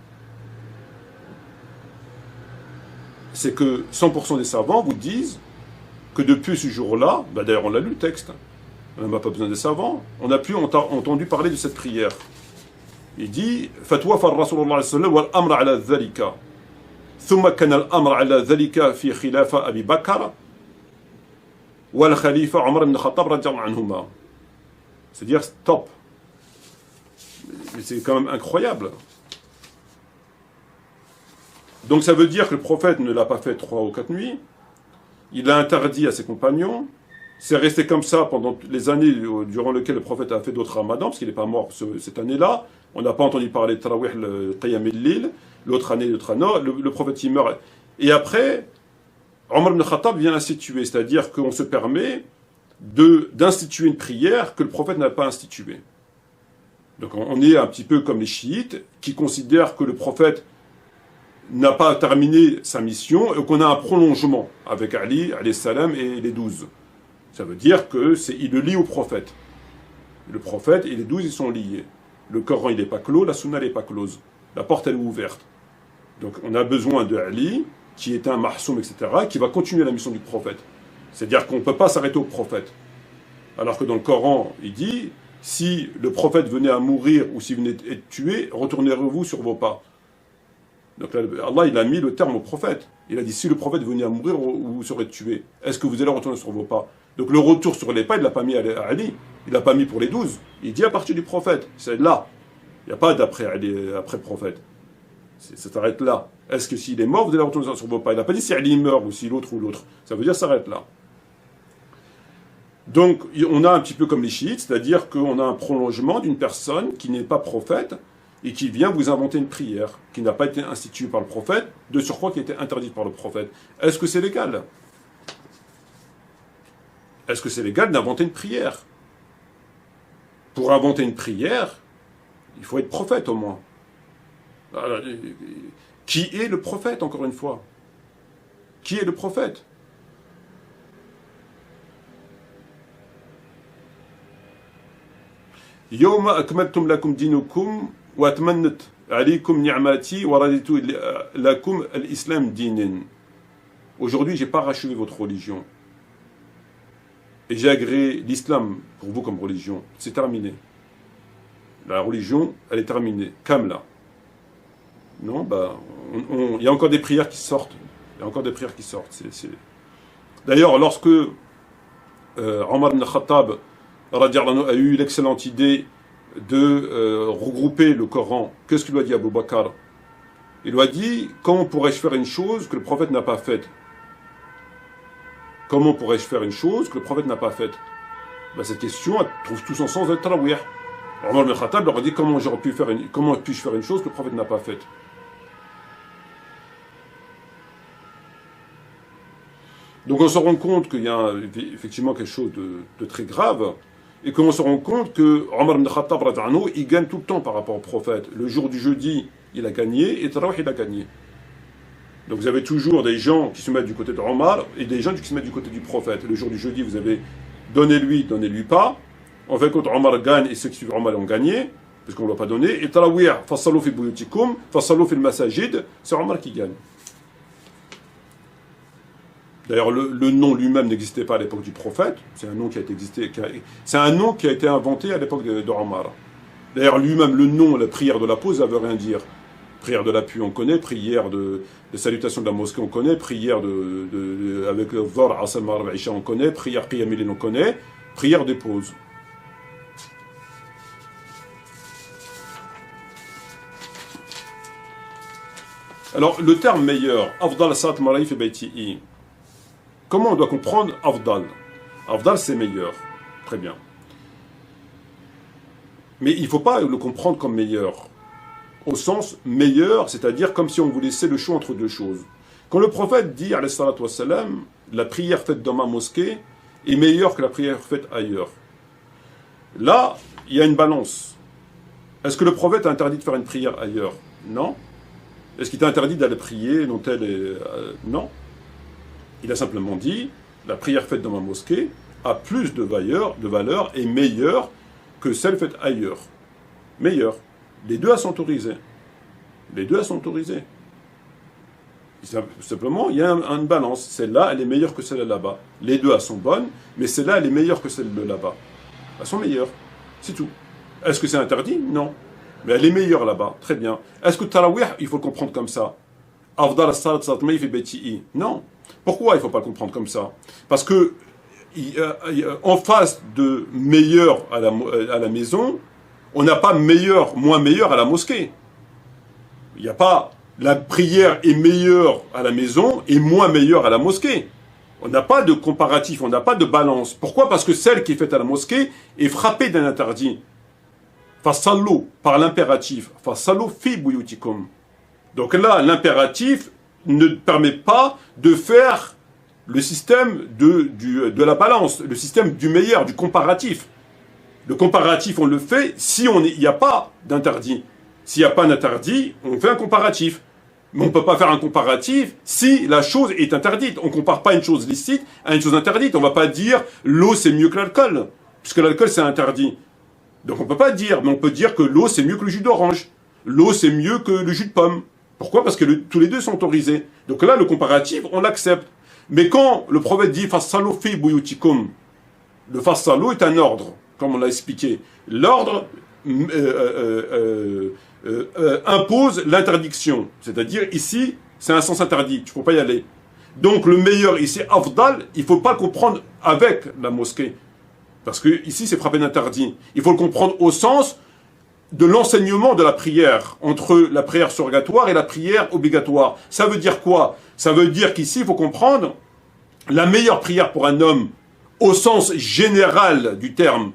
c'est que 100% des savants vous disent que depuis ce jour-là, ben d'ailleurs on l'a lu le texte, on n'a pas besoin des savants, on n'a plus entendu parler de cette prière. Il dit Fatwa far Rasulullah sallallahu wal amra ala dhalika. Thumma kana al amra ala dhalika fi khilafa Abi Bakr wal khalifa Omar ibn Khattab radiyallahu anhuma. C'est-à-dire stop. Mais c'est quand même incroyable. Donc ça veut dire que le prophète ne l'a pas fait 3 ou 4 nuits. Il l'a interdit à ses compagnons. C'est resté comme ça pendant les années durant lesquelles le prophète a fait d'autres ramadans, parce qu'il n'est pas mort cette année-là. On n'a pas entendu parler de Tarawih, le Qiyam al-Lil. L'autre année, le prophète il meurt. Et après, Omar ibn Khattab vient instituer, c'est-à-dire qu'on se permet d'instituer une prière que le prophète n'a pas instituée. Donc on est un petit peu comme les chiites qui considèrent que le prophète n'a pas terminé sa mission et qu'on a un prolongement avec Ali, alayhi salam, et les 12. Ça veut dire qu'il le lie au prophète. Le prophète et les 12, ils sont liés. Le Coran, il n'est pas clos, la Sunna, elle n'est pas close. La porte, elle est ouverte. Donc on a besoin de Ali, qui est un mahsoum, etc., qui va continuer la mission du prophète. C'est-à-dire qu'on ne peut pas s'arrêter au prophète. Alors que dans le Coran, il dit, si le prophète venait à mourir ou s'il venait être tué, retournerez-vous sur vos pas. Donc là, Allah, il a mis le terme au prophète. Il a dit, si le prophète venait à mourir ou vous serez tué, est-ce que vous allez retourner sur vos pas? Donc le retour sur les pas, il ne l'a pas mis à Ali. Il ne l'a pas mis pour les 12. Il dit à partir du prophète. C'est là. Il n'y a pas d'après après prophète. Ça s'arrête là. Est-ce que s'il est mort, vous allez retourner sur vos pas? Il n'a pas dit si Ali meurt ou si l'autre ou l'autre. Ça veut dire ça s'arrête là. Donc on a un petit peu comme les chiites, c'est-à-dire qu'on a un prolongement d'une personne qui n'est pas prophète, et qui vient vous inventer une prière qui n'a pas été instituée par le prophète, de surcroît qui a été interdite par le prophète. Est-ce que c'est légal? Est-ce que c'est légal d'inventer une prière? Pour inventer une prière, il faut être prophète au moins. Alors, qui est le prophète, encore une fois? Qui est le prophète? Yawma akmaltum lakum dinukum wa atmannat alaykum ni'mati wa raditu lakum al-islam dinin. Aujourd'hui, j'ai parachevé votre religion. Et j'ai agréé l'islam pour vous comme religion. C'est terminé. La religion, elle est terminée. Kamla. Non, il y a encore des prières qui sortent. Il y a encore des prières qui sortent. D'ailleurs, lorsque Omar ibn Khattab a eu l'excellente idée de regrouper le Coran, qu'est-ce qu'il lui a dit Abu Bakr? Il lui a dit, comment pourrais-je faire une chose que le prophète n'a pas faite? Comment pourrais-je faire une chose que le prophète n'a pas faite? Cette question, elle trouve tout son sens dans le Tarawih. Omar ibn Khattab leur a dit, comment puis-je faire une chose que le prophète n'a pas faite? Donc on se rend compte qu'il y a effectivement quelque chose de très grave, et qu'on se rend compte que Omar ibn Khattab, il gagne tout le temps par rapport au prophète. Le jour du jeudi, il a gagné, et Tarawih, il a gagné. Donc vous avez toujours des gens qui se mettent du côté de Omar, et des gens qui se mettent du côté du prophète. Le jour du jeudi, vous avez donnez-lui pas. En fait, quand Omar gagne, et ceux qui suivent Omar ont gagné, parce qu'on ne l'a pas donné, et Tarawih, fassalou fi buyutikum, fassalou fi masajid, c'est Omar qui gagne. D'ailleurs, le nom lui-même n'existait pas à l'époque du prophète. C'est un nom qui a été inventé à l'époque de Omar. D'ailleurs, lui-même, le nom, la prière de la pause, ça ne veut rien dire. Prière de l'appui, on connaît. Prière de salutation de la mosquée, on connaît. Prière avec le Dhar, Asal, Maghrib, Isha, on connaît. Prière Qiyamil, on connaît. Prière des pauses. Alors, le terme meilleur, Afdal Sa'at Maraïf et Baiti'i. Comment on doit comprendre Afdal? Afdal, c'est meilleur. Très bien. Mais il ne faut pas le comprendre comme meilleur. Au sens meilleur, c'est-à-dire comme si on vous laissait le choix entre deux choses. Quand le prophète dit, alayhi salatu wassalam, la prière faite dans ma mosquée est meilleure que la prière faite ailleurs. Là, il y a une balance. Est-ce que le prophète a interdit de faire une prière ailleurs? Non. Est-ce qu'il t'a interdit d'aller prier dans non. Il a simplement dit, la prière faite dans ma mosquée a plus de valeur et meilleure que celle faite ailleurs. Meilleure. Les deux sont autorisés. Les deux sont autorisés. Simplement, il y a une balance. Celle-là, elle est meilleure que celle là-bas. Les deux, elles sont bonnes, mais celle-là, elle est meilleure que celle de là-bas. Elles sont meilleures. C'est tout. Est-ce que c'est interdit? Non. Mais elle est meilleure là-bas. Très bien. Est-ce que Tarawih, il faut le comprendre comme ça? Afdal as-salat salat fi baiti'i. Non. Pourquoi il ne faut pas le comprendre comme ça? Parce que en face de meilleur à la maison, on n'a pas moins meilleur à la mosquée. Il n'y a pas la prière est meilleure à la maison et moins meilleure à la mosquée. On n'a pas de comparatif, on n'a pas de balance. Pourquoi? Parce que celle qui est faite à la mosquée est frappée d'un interdit. Fasallu, par l'impératif. Fasallu fi buyutikum. Donc là, l'impératif ne permet pas de faire le système de la balance, le système du meilleur, du comparatif. Le comparatif, on le fait si il n'y a pas d'interdit. S'il n'y a pas d'interdit, on fait un comparatif. Mais on ne peut pas faire un comparatif si la chose est interdite. On ne compare pas une chose licite à une chose interdite. On ne va pas dire l'eau c'est mieux que l'alcool, puisque l'alcool c'est interdit. Donc on ne peut pas dire, mais on peut dire que l'eau c'est mieux que le jus d'orange. L'eau c'est mieux que le jus de pomme. Pourquoi? Parce que tous les deux sont autorisés. Donc là, le comparatif, on l'accepte. Mais quand le prophète dit « Fassalu fi buyutikum », le fassalu est un ordre, comme on l'a expliqué. L'ordre impose l'interdiction. C'est-à-dire, ici, c'est un sens interdit. Tu ne peux pas y aller. Donc, le meilleur ici, afdal, il ne faut pas le comprendre avec la mosquée. Parce que ici, c'est frappé d'interdit. Il faut le comprendre au sens de l'enseignement de la prière, entre la prière surrogatoire et la prière obligatoire. Ça veut dire quoi? Ça veut dire qu'ici, il faut comprendre la meilleure prière pour un homme, au sens général du terme,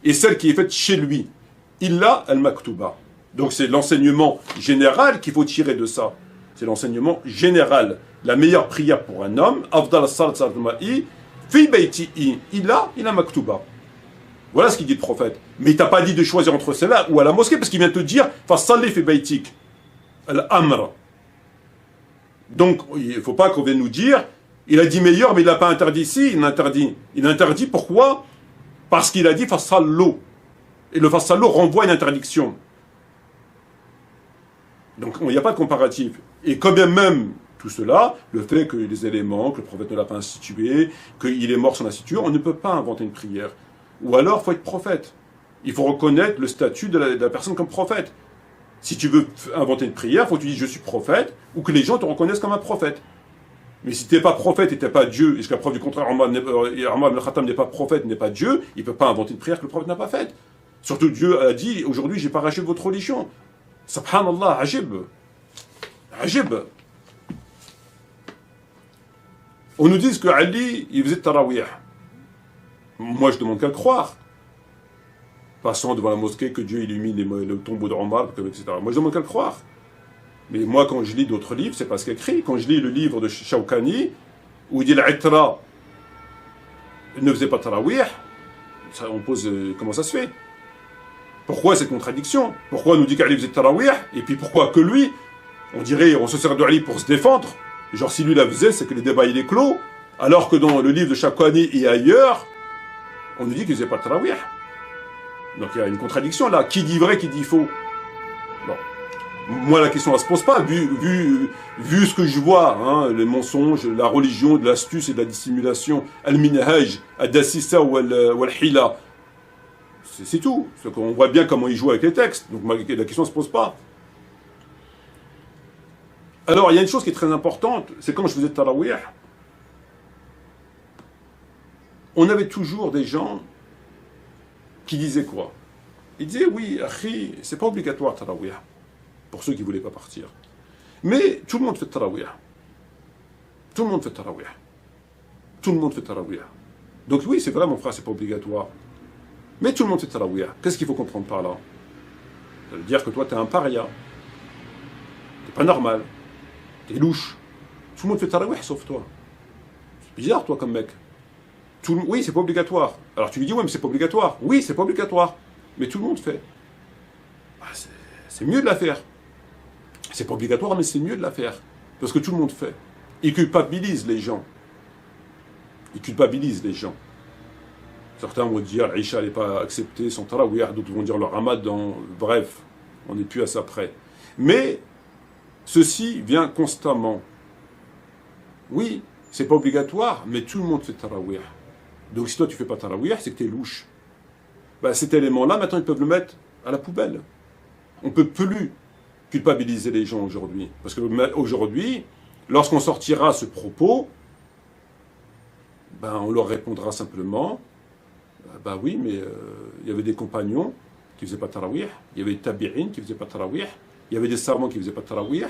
est celle qui est faite chez lui. Illa al-maktuba. Donc c'est l'enseignement général qu'il faut tirer de ça. C'est l'enseignement général. La meilleure prière pour un homme, afdal as-salat al-ma'i, fi bayti'i, il a maktuba. Voilà ce qu'il dit le prophète. Mais il t'a pas dit de choisir entre celle-là ou à la mosquée, parce qu'il vient te dire, fa salli fi baytik, al-amr. Donc il ne faut pas qu'on vienne nous dire, il a dit meilleur, mais il n'a pas interdit ici, il interdit. Il interdit pourquoi? Parce qu'il a dit fa sallu. Et le fa sallu renvoie une interdiction. Donc il n'y a pas de comparatif. Et quand bien même tout cela, le fait que les éléments, que le prophète ne l'a pas institué, qu'il est mort sans instituer, on ne peut pas inventer une prière. Ou alors, il faut être prophète. Il faut reconnaître le statut de la personne comme prophète. Si tu veux inventer une prière, il faut que tu dises je suis prophète, ou que les gens te reconnaissent comme un prophète. Mais si tu n'es pas prophète et tu n'es pas Dieu, et jusqu'à preuve du contraire, Omar ibn Khattab n'est pas prophète, n'est pas Dieu, il ne peut pas inventer une prière que le prophète n'a pas faite. Surtout Dieu a dit, aujourd'hui, j'ai pas racheté votre religion. Subhanallah, ajib. Ajib. On nous dit que Ali, il faisait tarawih. Moi, je demande qu'à le croire. Passant devant la mosquée, que Dieu illumine le tombeau d'Omar, etc. Moi, je demande qu'à le croire. Mais moi, quand je lis d'autres livres, c'est pas ce qu'il écrit. Quand je lis le livre de Shawkani, où il dit l'Itra ne faisait pas tarawih, on pose comment ça se fait? Pourquoi cette contradiction? Pourquoi on nous dit qu'Ali faisait tarawih, et puis pourquoi que lui? On dirait, on se sert de Ali pour se défendre. Genre, si lui la faisait, c'est que le débat il est clos. Alors que dans le livre de Shawkani et ailleurs, on nous dit qu'il faisait pas tarawih. Donc il y a une contradiction là. Qui dit vrai, qui dit faux? Bon. Moi, la question ne se pose pas, vu ce que je vois, hein, les mensonges, la religion, de l'astuce et de la dissimulation, al-minhaj, ad-dassissa ou al-hila. C'est tout. On voit bien comment il joue avec les textes. Donc la question ne se pose pas. Alors, il y a une chose qui est très importante, c'est quand je faisais tarawih, on avait toujours des gens qui disaient quoi? Ils disaient, oui, akhi, c'est pas obligatoire tarawih, pour ceux qui ne voulaient pas partir. Mais tout le monde fait tarawih. Tout le monde fait tarawih. Tout le monde fait tarawih. Donc oui, c'est vrai, mon frère, c'est pas obligatoire. Mais tout le monde fait tarawih. Qu'est-ce qu'il faut comprendre par là? Ça veut dire que toi, tu es un paria. Tu n'es pas normal. Tu es louche. Tout le monde fait tarawih sauf toi. C'est bizarre, toi, comme mec. Oui, c'est pas obligatoire. Alors tu lui dis, ouais, mais c'est pas obligatoire. Oui, c'est pas obligatoire. Mais tout le monde fait. Ah, c'est mieux de la faire. C'est pas obligatoire, mais c'est mieux de la faire. Parce que tout le monde fait. Il culpabilise les gens. Il culpabilise les gens. Certains vont dire l'Isha n'est pas acceptée sans tarawih, d'autres vont dire le Ramadan. Bref, on n'est plus à ça près. Mais ceci vient constamment. Oui, c'est pas obligatoire, mais tout le monde fait tarawih. Donc si toi tu fais pas tarawih, c'est que tu es louche. Ben, cet élément-là, maintenant, ils peuvent le mettre à la poubelle. On ne peut plus culpabiliser les gens aujourd'hui. Parce qu'aujourd'hui, lorsqu'on sortira ce propos, ben, on leur répondra simplement, ben oui, mais il y avait des compagnons qui ne faisaient pas tarawih, il y avait des tabi'in qui ne faisaient pas tarawih, il y avait des savants qui ne faisaient pas tarawih.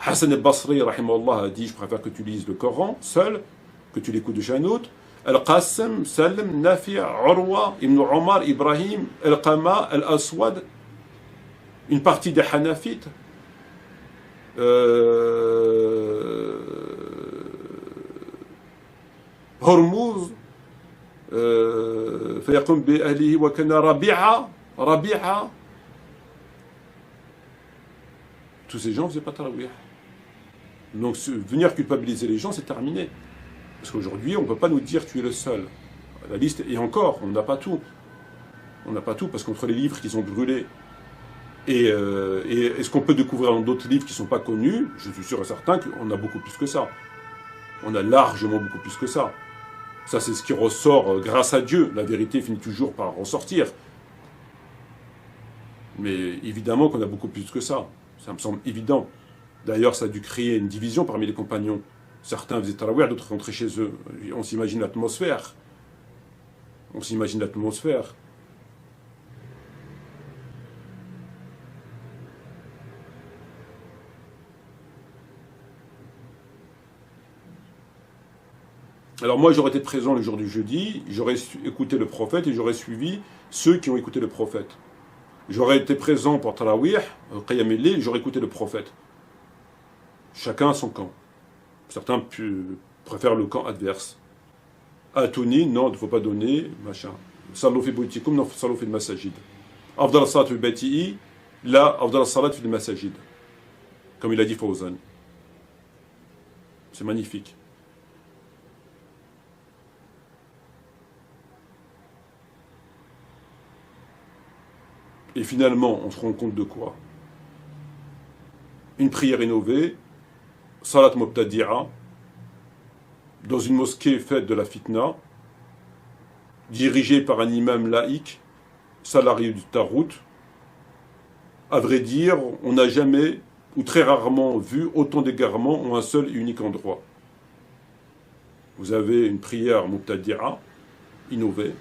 Hassan al-Basri, rahimahullah, a dit, je préfère que tu lises le Coran seul, que tu l'écoutes de chez un autre. Al-Qasim, Salim, Nafi', Urwa, Ibn Omar, Ibrahim, Al-Qama, Al-Aswad, une partie des Hanafites, Hormuz, فيقوم بأهله وكان ربيعة. Tous ces gens ne faisaient pas tarawih. Donc venir culpabiliser les gens, c'est terminé. Parce qu'aujourd'hui, on ne peut pas nous dire tu es le seul. La liste, et encore, on n'a pas tout. On n'a pas tout, parce qu'entre les livres qui sont brûlés et ce qu'on peut découvrir dans d'autres livres qui ne sont pas connus, je suis sûr et certain qu'on a beaucoup plus que ça. On a largement beaucoup plus que ça. Ça, c'est ce qui ressort grâce à Dieu. La vérité finit toujours par ressortir. Mais évidemment qu'on a beaucoup plus que ça. Ça me semble évident. D'ailleurs, ça a dû créer une division parmi les compagnons. Certains faisaient tarawih, d'autres rentraient chez eux. On s'imagine l'atmosphère. On s'imagine l'atmosphère. Alors moi, j'aurais été présent le jour du jeudi, j'aurais écouté le prophète et j'aurais suivi ceux qui ont écouté le prophète. J'aurais été présent pour Tarawih, Qiyam al-Layl, j'aurais écouté le prophète. Chacun a son camp. Certains préfèrent le camp adverse. Atouni, non, il ne faut pas donner, machin. Sallu fi buyutikum, non, sallu fi al-masajid. Afdal salat fi bayti'i, la afdal salat fi al-masajid. Comme il a dit Fawzan. C'est magnifique. Et finalement, on se rend compte de quoi? Une prière innovée, salat mubtadi'a, dans une mosquée faite de la fitna, dirigée par un imam laïque, salarié du Tarout. À vrai dire, on n'a jamais, ou très rarement vu, autant d'égarements en un seul et unique endroit. Vous avez une prière mubtadi'a, innovée,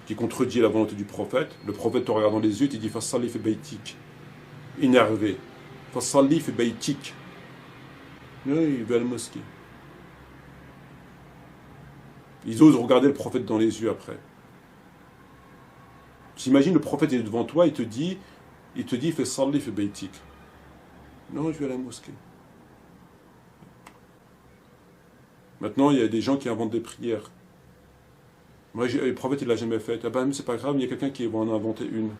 qui contredit la volonté du prophète. Le prophète te regarde dans les yeux et te dit « Fassalli fi baytik » énervé. « Fassalli fi baytik » il va à la mosquée. Ils osent regarder le prophète dans les yeux après. J'imagine le prophète est devant toi et te dit « Fassalli fi baytik » Non, je vais à la mosquée. Maintenant, il y a des gens qui inventent des prières. Moi, le prophète, il l'a jamais fait. Ah ben, mais c'est pas grave, il y a quelqu'un qui va en inventer une.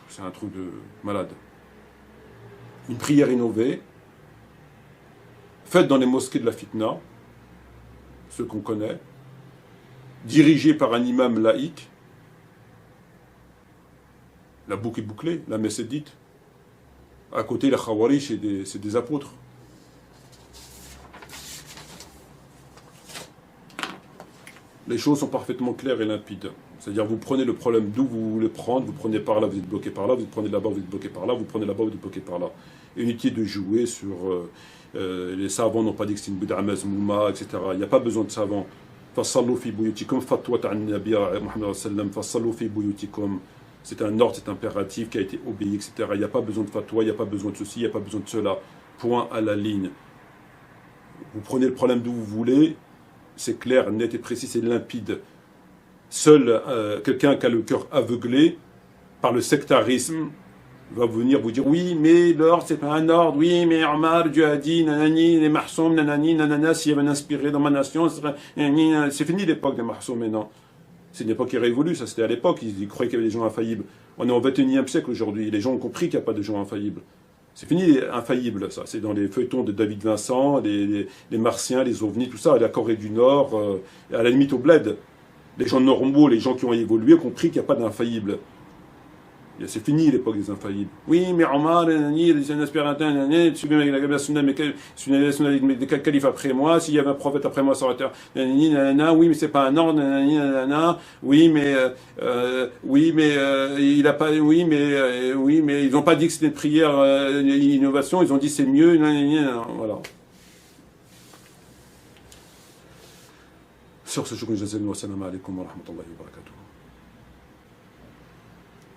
C'est un truc de malade. Une prière innovée, faite dans les mosquées de la fitna, ceux qu'on connaît, dirigée par un imam laïque. La boucle est bouclée, la messe est dite. À côté, les Khawarij, c'est des apôtres. Les choses sont parfaitement claires et limpides. C'est-à-dire, vous prenez le problème d'où vous voulez prendre, vous prenez par là, vous êtes bloqué par là, vous prenez là-bas, vous êtes bloqué par là, vous prenez là-bas, vous êtes bloqué par là. Inutile de jouer sur... les savants n'ont pas dit que c'est une bid'a mazmouma, etc. Il n'y a pas besoin de savants. Fassallu fi buyutikum, fatwa ta'an nabiy Muhammad sallam, fassallu fi buyutikum. C'est un ordre, c'est un impératif qui a été obéi, etc. Il n'y a pas besoin de fatwa, il n'y a pas besoin de ceci, il n'y a pas besoin de cela. Point à la ligne. Vous prenez le problème d'où vous voulez, c'est clair, net et précis, c'est limpide. Seul quelqu'un qui a le cœur aveuglé par le sectarisme va venir vous dire oui, mais l'ordre, c'est pas un ordre, oui, mais Omar, Dieu a dit, nanani, les Mahsoum, nanani, nanana, s'il y avait un inspiré dans ma nation, c'est fini l'époque des Mahsoum maintenant. C'est une époque qui est révolue, ça c'était à l'époque, ils croyaient qu'il y avait des gens infaillibles. On est au XXIe siècle aujourd'hui, les gens ont compris qu'il n'y a pas de gens infaillibles. C'est fini, infaillible, ça. C'est dans les feuilletons de David Vincent, les Martiens, les ovnis, tout ça, la Corée du Nord, à la limite au bled. Les gens normaux, les gens qui ont évolué, ont compris qu'il n'y a pas d'infaillible. C'est fini l'époque des infaillibles. Oui, mais Omar, les aspirateurs, suivez la sunna des califes après moi, s'il y avait un prophète après moi, ça aurait été oui, mais c'est pas un ordre, oui, mais il a pas, oui, mais ils n'ont pas dit que c'était une prière, une innovation, ils ont dit c'est mieux, voilà. Sur ce, je vous remercie, wa salam alaikum wa rahmatullahi wa barakatuh.